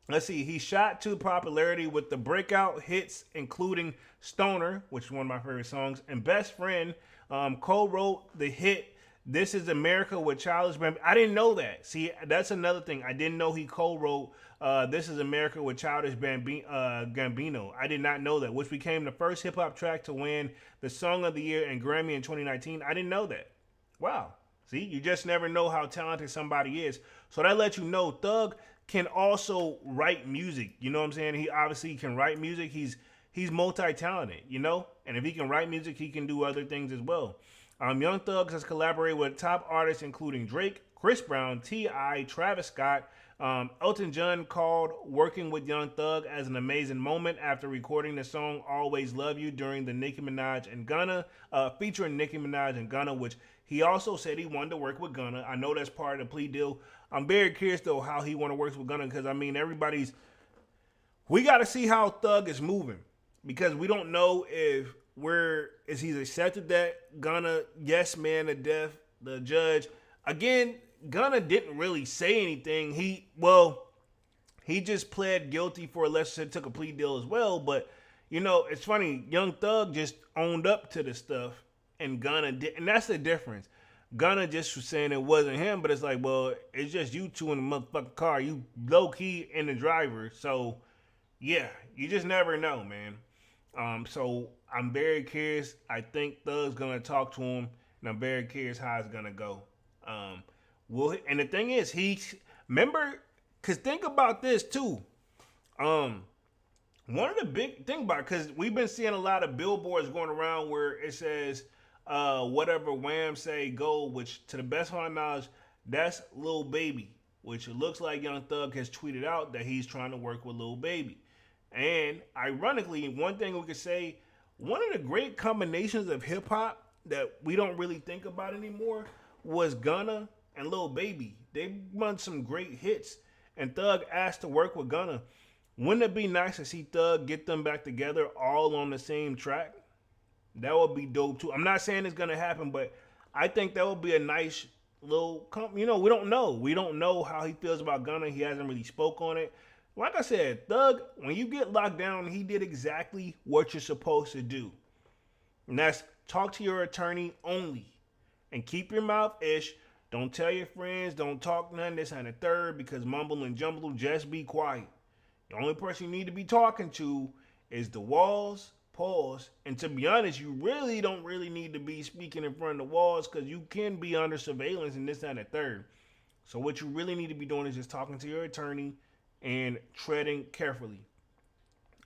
Speaker 2: Let's see. He shot to popularity with the breakout hits, including "Stoner," which is one of my favorite songs, and "Best Friend." Co-wrote the hit "This Is America" with Childish Gambino. I didn't know that. See, that's another thing. I didn't know he co-wrote "This Is America" with Childish Gambino. I did not know that, which became the first hip hop track to win the Song of the Year and Grammy in 2019. I didn't know that. Wow. See, you just never know how talented somebody is. So that lets you know Thug can also write music. You know what I'm saying? He obviously can write music. He's multi-talented, you know? And if he can write music, he can do other things as well. Young Thug has collaborated with top artists including Drake, Chris Brown, T.I., Travis Scott. Elton John called working with Young Thug as an amazing moment after recording the song "Always Love You" during the Nicki Minaj and Gunna, featuring Nicki Minaj and Gunna, which he also said he wanted to work with Gunna. I know that's part of the plea deal. I'm very curious though how he want to work with Gunna because I mean we got to see how Thug is moving because we don't know if he's accepted that Gunna yes man to death the judge again. Gunna didn't really say anything. He just pled guilty for a lesser took a plea deal as well. But you know, it's funny. Young Thug just owned up to the stuff, and Gunna did, and that's the difference. Gunna just was saying it wasn't him, but it's like, well, it's just you two in the motherfucking car. You low key in the driver, so yeah, you just never know, man. So I'm very curious. I think Thug's gonna talk to him, and I'm very curious how it's gonna go. Um, and the thing is, he remember, cause think about this too. Um, One of the big thing about because we've been seeing a lot of billboards going around where it says whatever Wham say go, which to the best of my knowledge, that's Lil Baby, which it looks like Young Thug has tweeted out that he's trying to work with Lil Baby. And ironically, one thing we could say, one of the great combinations of hip hop that we don't really think about anymore was Gunna and Lil Baby. They run some great hits, and Thug asked to work with Gunna. Wouldn't it be nice to see Thug get them back together all on the same track? That would be dope too. I'm not saying it's gonna happen, but I think that would be a nice little. We don't know. We don't know how he feels about Gunna. He hasn't really spoke on it. Like I said, Thug, when you get locked down, he did exactly what you're supposed to do, and that's talk to your attorney only, and keep your mouth ish. Don't tell your friends. Don't talk none this and the third because mumble and jumble. Just be quiet. The only person you need to be talking to is the walls, pause. And to be honest, you really don't really need to be speaking in front of the walls because you can be under surveillance and this and the third. So what you really need to be doing is just talking to your attorney and treading carefully.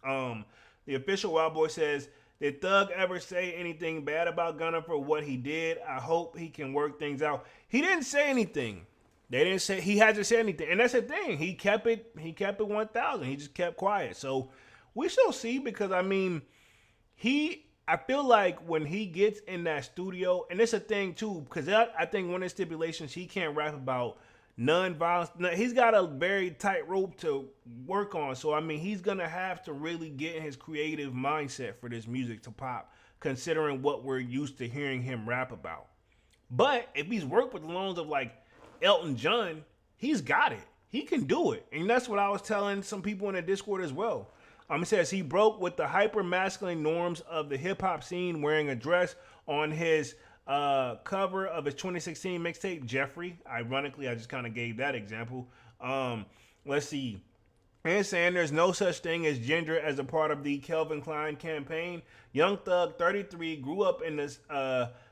Speaker 2: The official Wild Boy says, did Thug ever say anything bad about Gunna for what he did? I hope he can work things out. He didn't say anything. They didn't say he hasn't said anything, and that's the thing. He kept it. He kept it 1,000. He just kept quiet. So we shall see because I mean, I feel like when he gets in that studio, and it's a thing too, because I think one of the stipulations he can't rap about non-violence. He's got a very tight rope to work on. So I mean, he's gonna have to really get in his creative mindset for this music to pop, considering what we're used to hearing him rap about. But if he's worked with the loans of like Elton John, he's got it. He can do it. And that's what I was telling some people in the Discord as well. It says he broke with the hyper masculine norms of the hip hop scene wearing a dress on his cover of his 2016 mixtape, Jeffrey. Ironically, I just kind of gave that example. Let's see. And saying there's no such thing as gender as a part of the Calvin Klein campaign. Young Thug, 33, grew up in this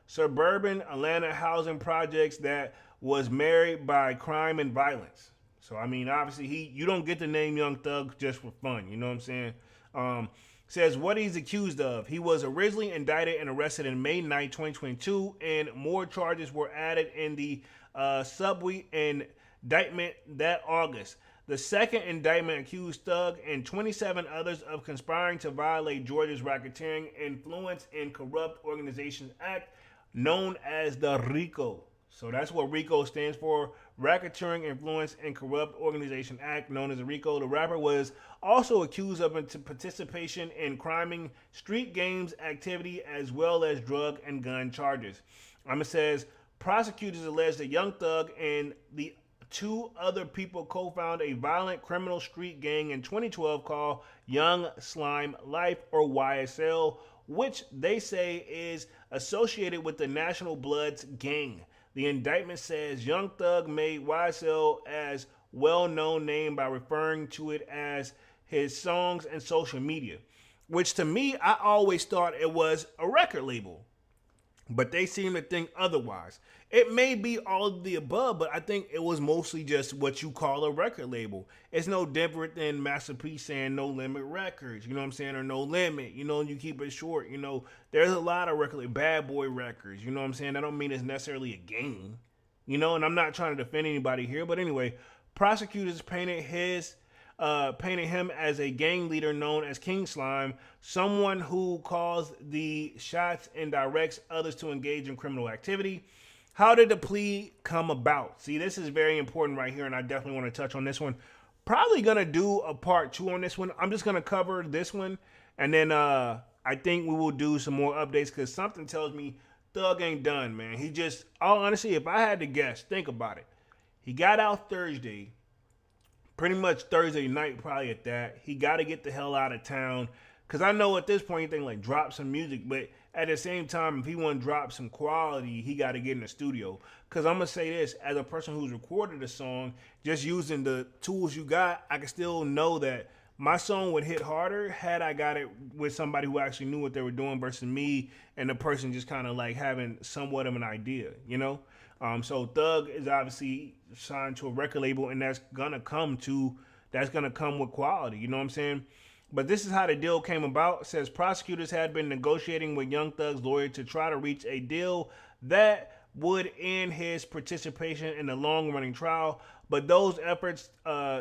Speaker 2: suburban Atlanta housing projects that was married by crime and violence. So I mean, obviously, you don't get the name Young Thug just for fun. You know what I'm saying? Says what he's accused of. He was originally indicted and arrested in May 9, 2022, and more charges were added in the subway indictment that August. The second indictment accused Thug and 27 others of conspiring to violate Georgia's Racketeering, Influence, and Corrupt Organizations Act, known as the RICO. So that's what RICO stands for, Racketeering, Influence, and Corrupt Organization Act, known as RICO. The rapper was also accused of participation in criming street games activity as well as drug and gun charges. It says prosecutors allege that Young Thug and the two other people co-founded a violent criminal street gang in 2012 called Young Slime Life, or YSL, which they say is associated with the National Bloods gang. The indictment says Young Thug made YSL as well-known name by referring to it as his songs and social media, which to me, I always thought it was a record label, but they seem to think otherwise. It may be all of the above, but I think it was mostly just what you call a record label. It's no different than Master P saying No Limit Records, you know what I'm saying, or No Limit, you keep it short, There's a lot of record, like Bad Boy Records, you know what I'm saying? I don't mean it's necessarily a game, and I'm not trying to defend anybody here, but anyway, prosecutors painted him as a gang leader known as King Slime, someone who calls the shots and directs others to engage in criminal activity. How did the plea come about? See, this is very important right here, and I definitely want to touch on this one. Probably going to do a part 2 on this one. I'm just going to cover this one, and then I think we will do some more updates because something tells me Thug ain't done, man. All honesty, if I had to guess, think about it. He got out Thursday, pretty much Thursday night probably at that. He got to get the hell out of town because I know at this point you think like drop some music, but at the same time, if he want to drop some quality, he got to get in the studio. Because I'm going to say this, as a person who's recorded a song, just using the tools you got, I can still know that my song would hit harder had I got it with somebody who actually knew what they were doing versus me and the person just kind of like having somewhat of an idea, you know? So Thug is obviously signed to a record label, and that's gonna come with quality, you know what I'm saying? But this is how the deal came about. It says prosecutors had been negotiating with Young Thug's lawyer to try to reach a deal that would end his participation in the long-running trial, but those efforts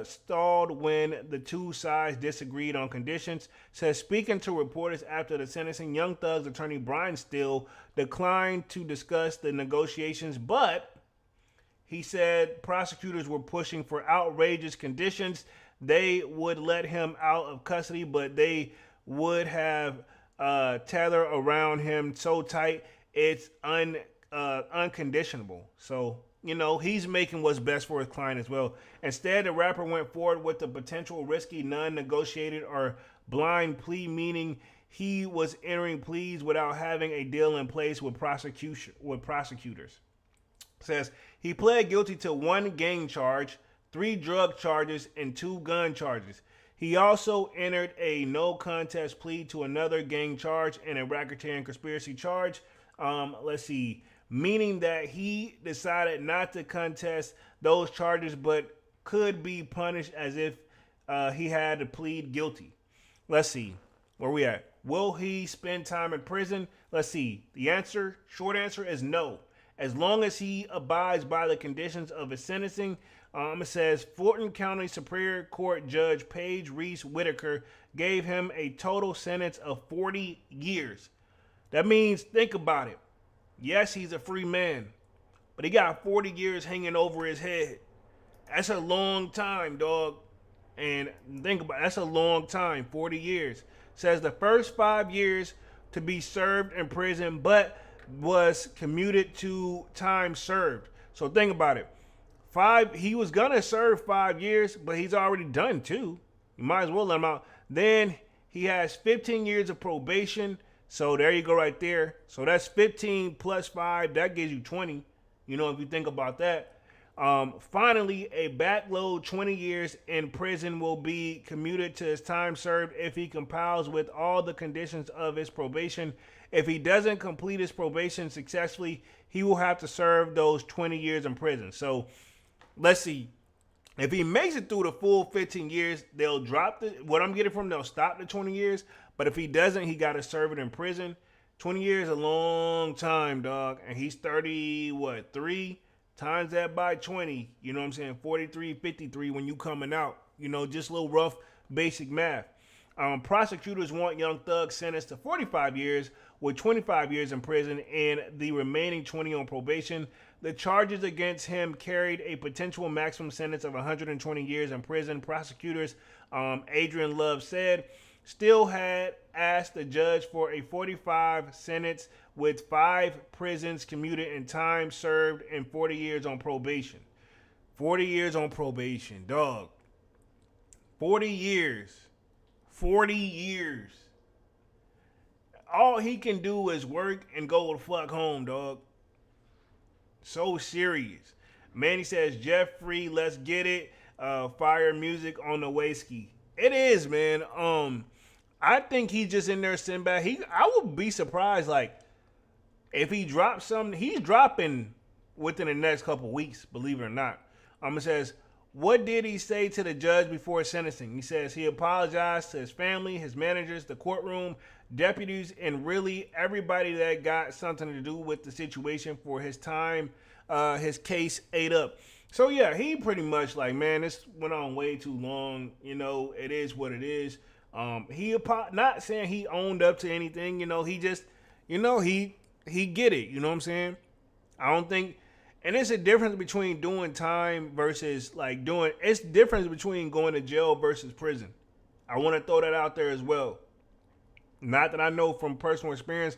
Speaker 2: stalled when the two sides disagreed on conditions. Says speaking to reporters after the sentencing, Young Thug's attorney Brian Steele declined to discuss the negotiations, but he said prosecutors were pushing for outrageous conditions. They would let him out of custody, but they would have tether around him so tight it's unconditionable. So, you know, he's making what's best for his client as well. Instead, the rapper went forward with the potential risky, non-negotiated, or blind plea, meaning he was entering pleas without having a deal in place with prosecutors. Says he pled guilty to 1 gang charge, 3 drug charges, and 2 gun charges. He also entered a no contest plea to another gang charge and a racketeering conspiracy charge. Meaning that he decided not to contest those charges, but could be punished as if he had to plead guilty. Let's see, where we at? Will he spend time in prison? Let's see. The short answer is no. As long as he abides by the conditions of his sentencing. It says Fulton County Superior Court Judge Paige Reese Whitaker gave him a total sentence of 40 years. That means, think about it. Yes, he's a free man, but he got 40 years hanging over his head. That's a long time, dog. And think about it, that's a long time, 40 years. Says the first 5 years to be served in prison, but was commuted to time served. So think about it. He was gonna serve 5 years, but he's already done 2. You might as well let him out. Then he has 15 years of probation. So there you go right there. So that's 15 plus 5. That gives you 20. You know, if you think about that. Finally, a backload 20 years in prison will be commuted to his time served if he complies with all the conditions of his probation. If he doesn't complete his probation successfully, he will have to serve those 20 years in prison. So let's see. If he makes it through the full 15 years, they'll drop they'll stop the 20 years. But if he doesn't, he got to serve it in prison. 20 years is a long time, dog. And he's 3 times that by 20. You know what I'm saying? 43, 53 when you coming out. You know, just a little rough, basic math. Prosecutors want Young Thug sentenced to 45 years with 25 years in prison and the remaining 20 on probation. The charges against him carried a potential maximum sentence of 120 years in prison. Prosecutors, Adrian Love said, still had asked the judge for a 45 sentence with 5 prisons commuted and time served and 40 years on probation. 40 years on probation, dog. 40 years. 40 years. All he can do is work and go the fuck home, dog. So serious. Manny says, Jeffrey, let's get it. Fire music on the way ski. It is, man. I think he's just in there sitting back. I would be surprised, like, if he drops something. He's dropping within the next couple weeks, believe it or not. It says, what did he say to the judge before sentencing? He says he apologized to his family, his managers, the courtroom, deputies, and really everybody that got something to do with the situation for his time, his case ate up. So yeah, he pretty much like, man, this went on way too long. You know, it is what it is. Not saying he owned up to anything. You know, he just, you know, he get it. You know what I'm saying? I don't think, and it's a difference between doing time versus like it's difference between going to jail versus prison. I want to throw that out there as well. Not that I know from personal experience,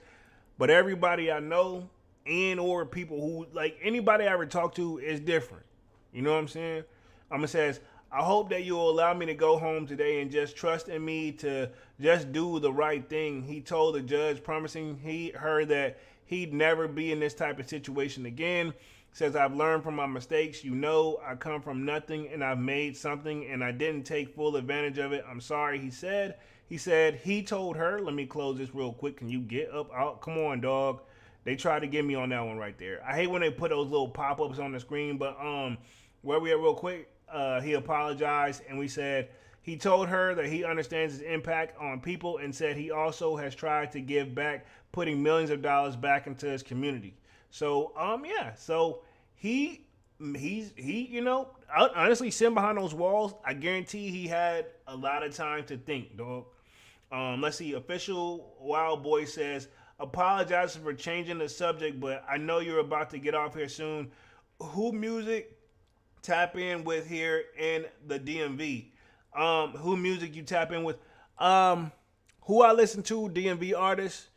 Speaker 2: but everybody I know and or people who, like, anybody I ever talk to is different. You know what I'm saying? Says, I hope that you will allow me to go home today and just trust in me to just do the right thing. He told the judge, promising her that he'd never be in this type of situation again. Says, I've learned from my mistakes. You know, I come from nothing and I've made something and I didn't take full advantage of it. I'm sorry, he said. He told her, let me close this real quick. Can you get up out? Come on, dog. They tried to get me on that one right there. I hate when they put those little pop-ups on the screen, but where we at real quick, he apologized and we said he told her that he understands his impact on people and said he also has tried to give back, putting millions of dollars back into his community. So so he's you know, honestly sitting behind those walls, I guarantee he had a lot of time to think, dog. Let's see. Official Wild Boy says, apologizing for changing the subject, but I know you're about to get off here soon. Who music tap in with here in the DMV? Who music you tap in with? Who I listen to, DMV artists.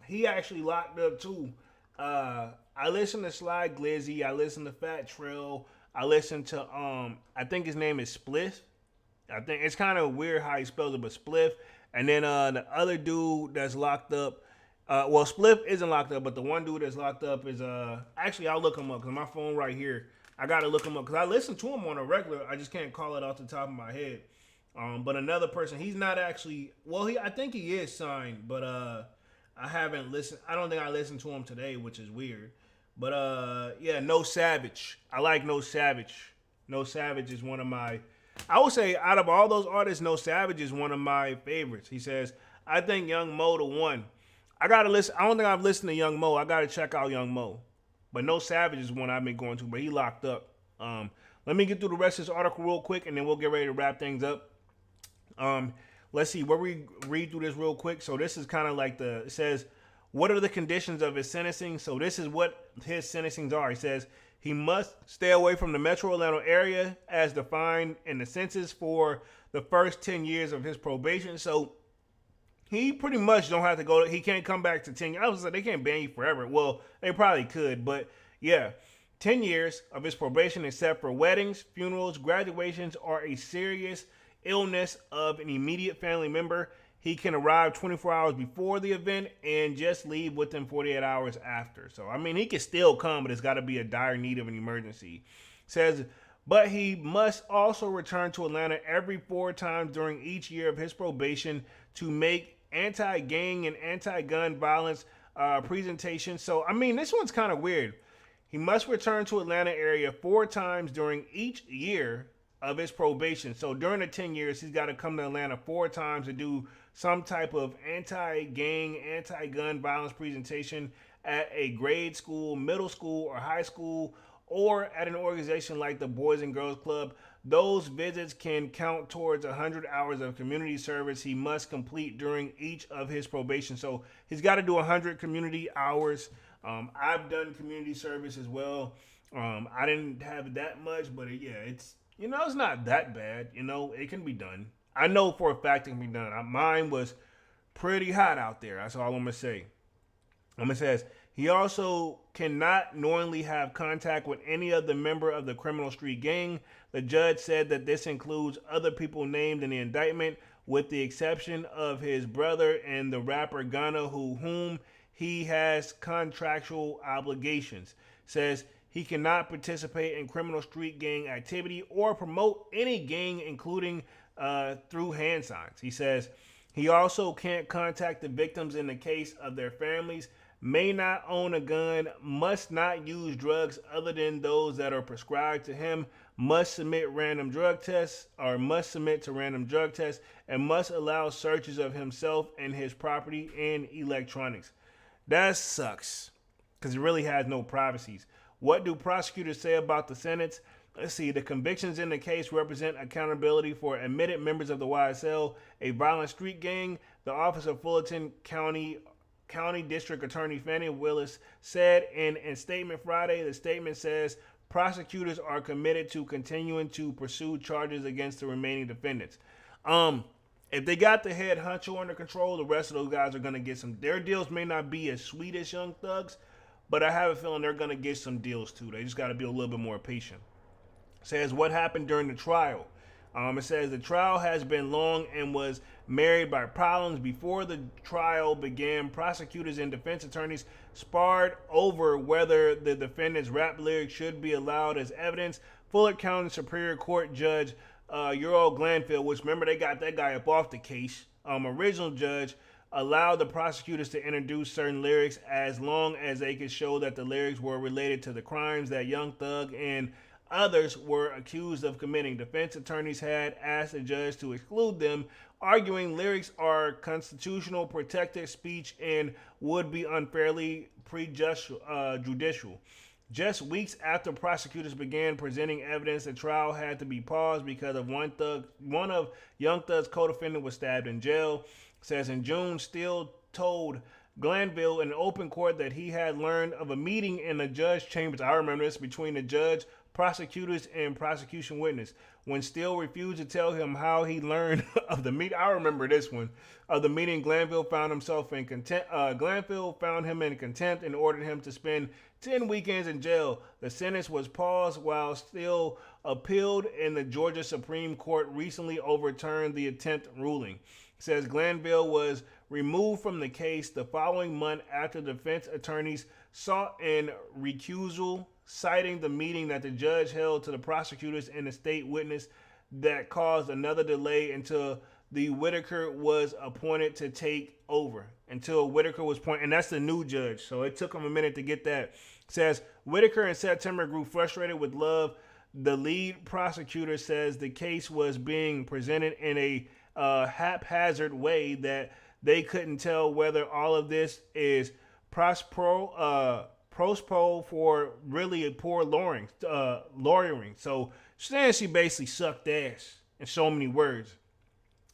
Speaker 2: He actually locked up too. I listen to Sly Glizzy. I listen to Fat Trill. I listen to I think his name is Spliff. I think it's kind of weird how he spells it, but Spliff. And then the other dude that's locked up. Well, Spliff isn't locked up, but the one dude that's locked up is actually I'll look him up because my phone right here. I gotta look him up because I listen to him on a regular. I just can't call it off the top of my head. But another person, he's not actually. Well, I think he is signed, but I haven't listened. I don't think I listened to him today, which is weird. But yeah, No Savage. I like No Savage. No Savage is one of my. I would say out of all those artists, No Savage is one of my favorites. He says, I think Young Mo the one. I gotta listen. I don't think I've listened to Young Mo. I gotta check out Young Mo. But No Savage is one I've been going to, but he locked up. Let me get through the rest of this article real quick, and then we'll get ready to wrap things up. Let's see, where we read through this real quick. So this is kind of like it says, what are the conditions of his sentencing? So this is what his sentencings are. He says he must stay away from the metro Atlanta area as defined in the census for the first 10 years of his probation. So he pretty much don't have to go. He can't come back to 10 years. I was like, they can't ban you forever. Well, they probably could, but yeah. 10 years of his probation except for weddings, funerals, graduations, or a serious illness of an immediate family member. He can arrive 24 hours before the event and just leave within 48 hours after. So, I mean, he can still come, but it's got to be a dire need of an emergency. Says, but he must also return to Atlanta every 4 times during each year of his probation to make anti-gang and anti-gun violence presentations. So, I mean, this one's kind of weird. He must return to Atlanta area 4 times during each year of his probation. So during the 10 years, he's got to come to Atlanta 4 times to do some type of anti-gang, anti-gun violence presentation at a grade school, middle school, or high school, or at an organization like the Boys and Girls Club. Those visits can count towards 100 hours of community service he must complete during each of his probation. So he's got to do 100 community hours. I've done community service as well. I didn't have that much, but it's not that bad. It can be done. I know for a fact it can be done. Mine was pretty hot out there. That's all I'm going to say. It says, he also cannot knowingly have contact with any other member of the criminal street gang. The judge said that this includes other people named in the indictment, with the exception of his brother and the rapper Gunna, whom he has contractual obligations. Says he cannot participate in criminal street gang activity or promote any gang, including through hand signs. He says he also can't contact the victims in the case of their families, may not own a gun, must not use drugs other than those that are prescribed to him, must submit to random drug tests, and must allow searches of himself and his property and electronics. That sucks, because it really has no privacies. What do prosecutors say about the sentence? Let's see. The convictions in the case represent accountability for admitted members of the YSL, a violent street gang. The Office of Fulton County District Attorney Fannie Willis said in a statement Friday. The statement says prosecutors are committed to continuing to pursue charges against the remaining defendants. If they got the head honcho under control, the rest of those guys are going to get some. Their deals may not be as sweet as Young Thug's, but I have a feeling they're going to get some deals too. They just got to be a little bit more patient. Says what happened during the trial. It says the trial has been long and was marred by problems. Before the trial began, prosecutors and defense attorneys sparred over whether the defendant's rap lyrics should be allowed as evidence. Fulton County Superior Court Judge Earl Glanville, which remember they got that guy up off the case, original judge, allowed the prosecutors to introduce certain lyrics as long as they could show that the lyrics were related to the crimes that Young Thug and others were accused of committing. Defense attorneys had asked the judge to exclude them, arguing lyrics are constitutional protected speech and would be unfairly prejudicial. Just weeks after prosecutors began presenting evidence, the trial had to be paused because of one of Young Thug's co-defendant was stabbed in jail. It says in June, Steele told Glanville in open court that he had learned of a meeting in the judge chambers. I remember this, between the judge, prosecutors, and prosecution witness. When Steele refused to tell him how he learned of the meeting, I remember this one, of the meeting, Glanville found himself in contempt. Glanville found him in contempt and ordered him to spend 10 weekends in jail. The sentence was paused while Steele appealed, and the Georgia Supreme Court recently overturned the attempt ruling. It says Glanville was removed from the case the following month after defense attorneys sought an recusal, citing the meeting that the judge held to the prosecutors and the state witness that caused another delay until the Whitaker was appointed to take over. Until Whitaker was appointed, and that's the new judge. So it took him a minute to get that. It says Whitaker in September grew frustrated with Love. The lead prosecutor says the case was being presented in a haphazard way that they couldn't tell whether all of this is prospo for really a poor lawyering. So she basically sucked ass in so many words.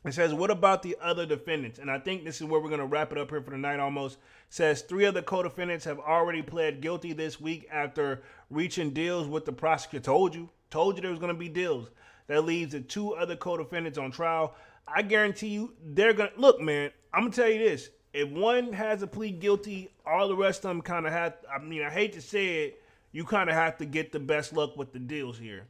Speaker 2: It says, what about the other defendants? And I think this is where we're going to wrap it up here for the night almost. It says 3 of the co-defendants have already pled guilty this week after reaching deals with the prosecutor. Told you there was going to be deals. That leaves the 2 other co-defendants on trial. I guarantee you they're going to, look, man, I'm going to tell you this. If one has a plea guilty, all the rest of them kind of have, I hate to say it, you kind of have to get the best luck with the deals here.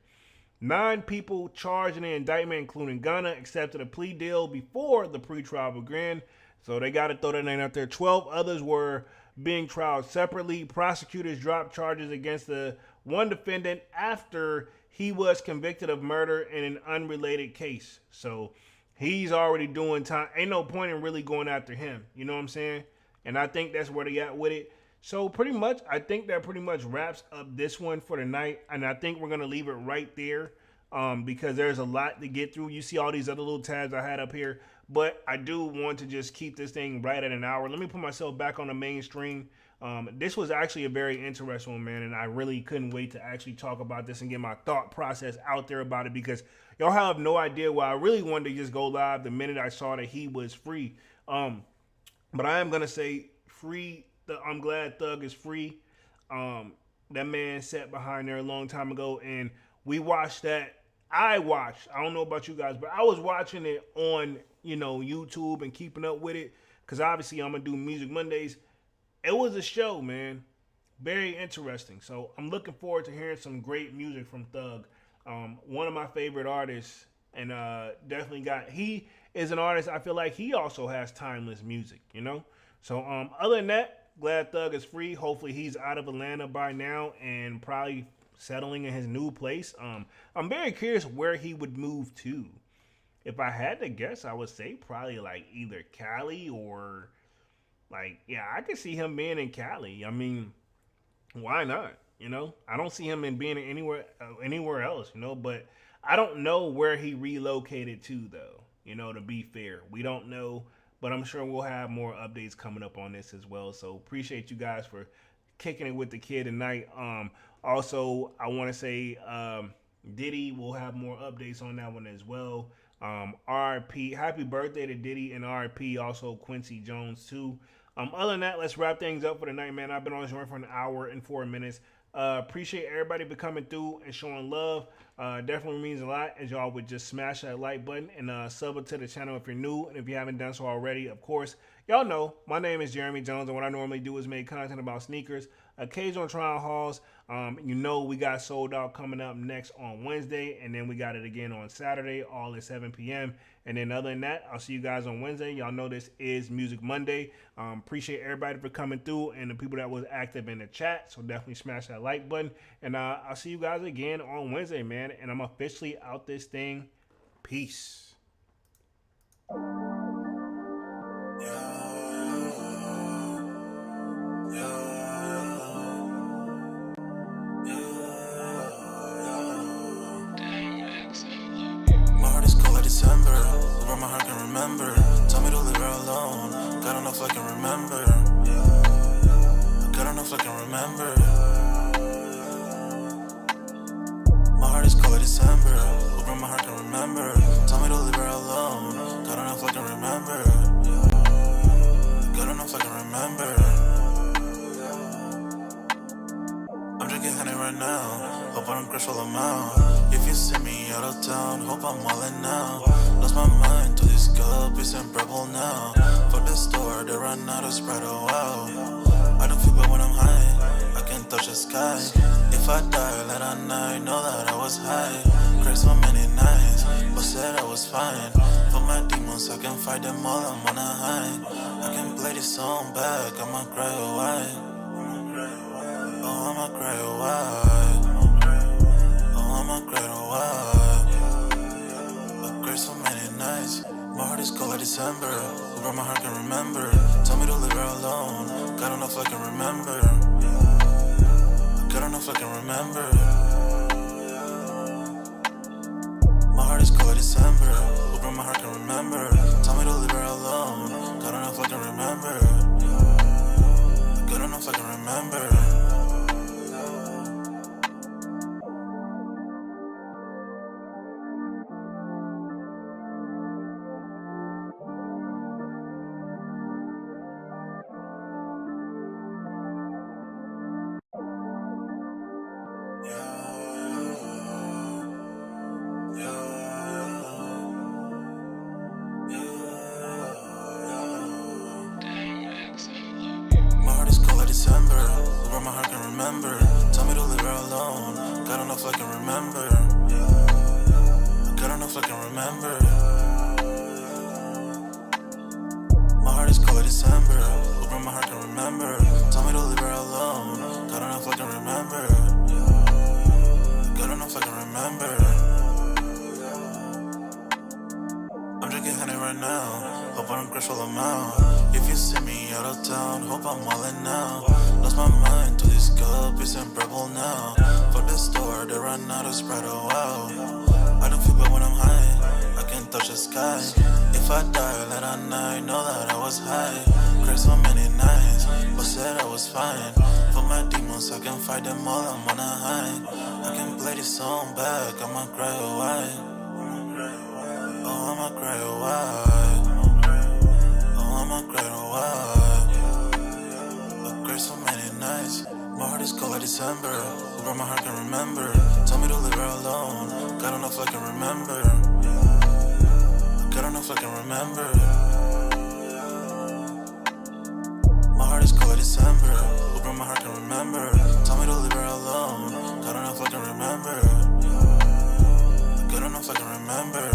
Speaker 2: 9 people charged in the indictment, including Gunna, accepted a plea deal before the pretrial began. So they got to throw that name out there. 12 others were being tried separately. Prosecutors dropped charges against the one defendant after he was convicted of murder in an unrelated case. So he's already doing time. Ain't no point in really going after him. You know what I'm saying? And I think that's where they at with it. So pretty much, I think that pretty much wraps up this one for the night. And I think we're going to leave it right there because there's a lot to get through. You see all these other little tabs I had up here. But I do want to just keep this thing right at an hour. Let me put myself back on the mainstream. This was actually a very interesting one, man. And I really couldn't wait to actually talk about this and get my thought process out there about it. Because y'all have no idea why I really wanted to just go live the minute I saw that he was free. But I am going to say free. I'm glad Thug is free. That man sat behind there a long time ago, and we watched that. I don't know about you guys, but I was watching it on, YouTube and keeping up with it because obviously I'm going to do Music Mondays. It was a show, man. Very interesting. So I'm looking forward to hearing some great music from Thug. One of my favorite artists, and definitely he is an artist. I feel like he also has timeless music, So other than that, glad Thug is free. Hopefully he's out of Atlanta by now and probably settling in his new place. I'm very curious where he would move to. If I had to guess, I would say probably like either Cali or I could see him being in Cali. Why not? I don't see him being anywhere else, but I don't know where he relocated to though, to be fair. We don't know. But I'm sure we'll have more updates coming up on this as well. So appreciate you guys for kicking it with the kid tonight. Also, I want to say Diddy will have more updates on that one as well. RIP, happy birthday to Diddy and RIP also Quincy Jones too. Other than that, let's wrap things up for the night, man. I've been on this run for an hour and 4 minutes. Appreciate everybody for coming through and showing love. Definitely means a lot as y'all would just smash that like button and sub it to the channel if you're new. And if you haven't done so already, of course, y'all know my name is Jeremy Jones, and what I normally do is make content about sneakers, occasional trial hauls. We got Sold Out coming up next on Wednesday, and then we got it again on Saturday, all at 7 p.m. And then other than that, I'll see you guys on Wednesday. Y'all know this is Music Monday. Appreciate everybody for coming through and the people that was active in the chat. So definitely smash that like button. And I'll see you guys again on Wednesday, man. And I'm officially out this thing. Peace.
Speaker 1: December, where my heart can remember. Tell me to leave her alone. God don't know if I can remember. God don't know if I can remember. My heart is cold like December, where my heart can remember. Tell me to leave her alone. God don't know if I can remember. God don't know if I can remember. I'm drinking honey right now. Hope I don't crush all them out. If you see me out of town, hope I'm wildin' now. Lost my mind to this guppies and purple now. Fuck the store, they run out of Sprite, oh wow. I don't feel bad when I'm high, I can touch the sky. If I die, let I know that I was high. Cried so many nights, but said I was fine. For my demons, I can fight them all, I'm on a high. I can play this song back, I'ma cry a while. Oh, I'ma cry a while. Oh, I'ma cry a while. I cried so many nights. My heart is cold like December, where my heart can remember. Tell me to leave her alone. God don't know if I can remember. God don't know if I can remember. My heart is cold like December, where my heart can remember. Tell me to leave her alone. God don't know if I can remember. God don't know if I can remember. December, where my heart can remember. Tell me to leave her alone. God don't know if I can remember. God don't know if I can remember. My heart is cold like December, where my heart can remember. Tell me to leave her alone. God don't know if I can remember. God don't know if I can remember. I'm drinking honey right now. Hope I don't crush all them out. If you see me out of town, hope I'm wildin' now. Lost my mind to these guppies and purple now. Fuck the store, they run out of Sprite, oh wow. I don't feel bad when I'm high, I can touch the sky. If I die, let I know that I was high. Cried so many nights, but said I was fine. For my demons, I can fight them all, I'm on a high. I can play this song back, I'ma cry a while. Oh, I'ma cry a while. Oh, I'ma cry a while. I cried so many nights. My heart is cold like December, where my heart can remember. Tell me to leave her alone. God don't know if I can remember. God don't know if I can remember. My heart is cold like December, where my heart can remember. Tell me to leave her alone. God don't know if I can remember. God don't know if I can remember.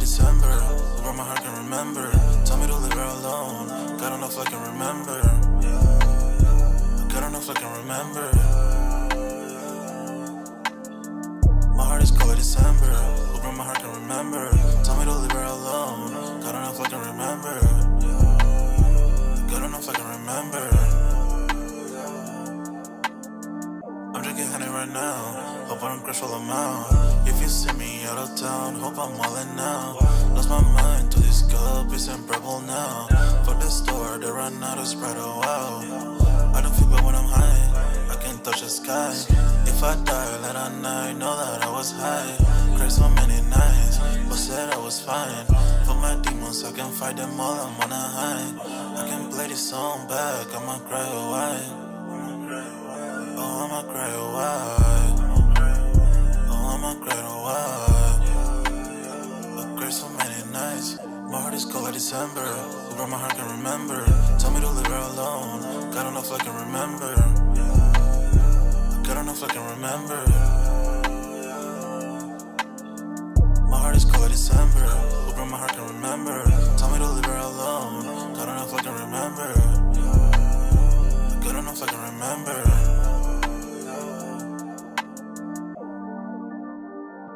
Speaker 1: December, where my heart can remember. Tell me to leave her alone. God don't know if I can remember. God don't know if I can remember. My heart is cold like December, where my heart can remember. Tell me to leave her alone. God don't know if I can remember. God don't know if I can remember. I'm drinking honey right now. Hope I don't crash all them out. If you see me out of town, hope I'm wildin' now. Lost my mind to this cup, it's unbearable now. For the store, they run out of Sprite, oh wow. I don't feel bad when I'm high, I can't touch the sky. If I die late at night, know that I was high. Cried so many nights, but said I was fine. For my demons, I can fight them all, I'm on a high. I can play this song back, I'ma cry a while. Oh, I'ma cry a while. Oh, I'ma cry a while. I cried so many nights. My heart is cold like December. Who brought my heart can remember. Tell me to leave her alone. God don't know if I can remember. God don't know if I can remember. My heart is cold like December. Who brought my heart can remember. Tell me to leave her alone.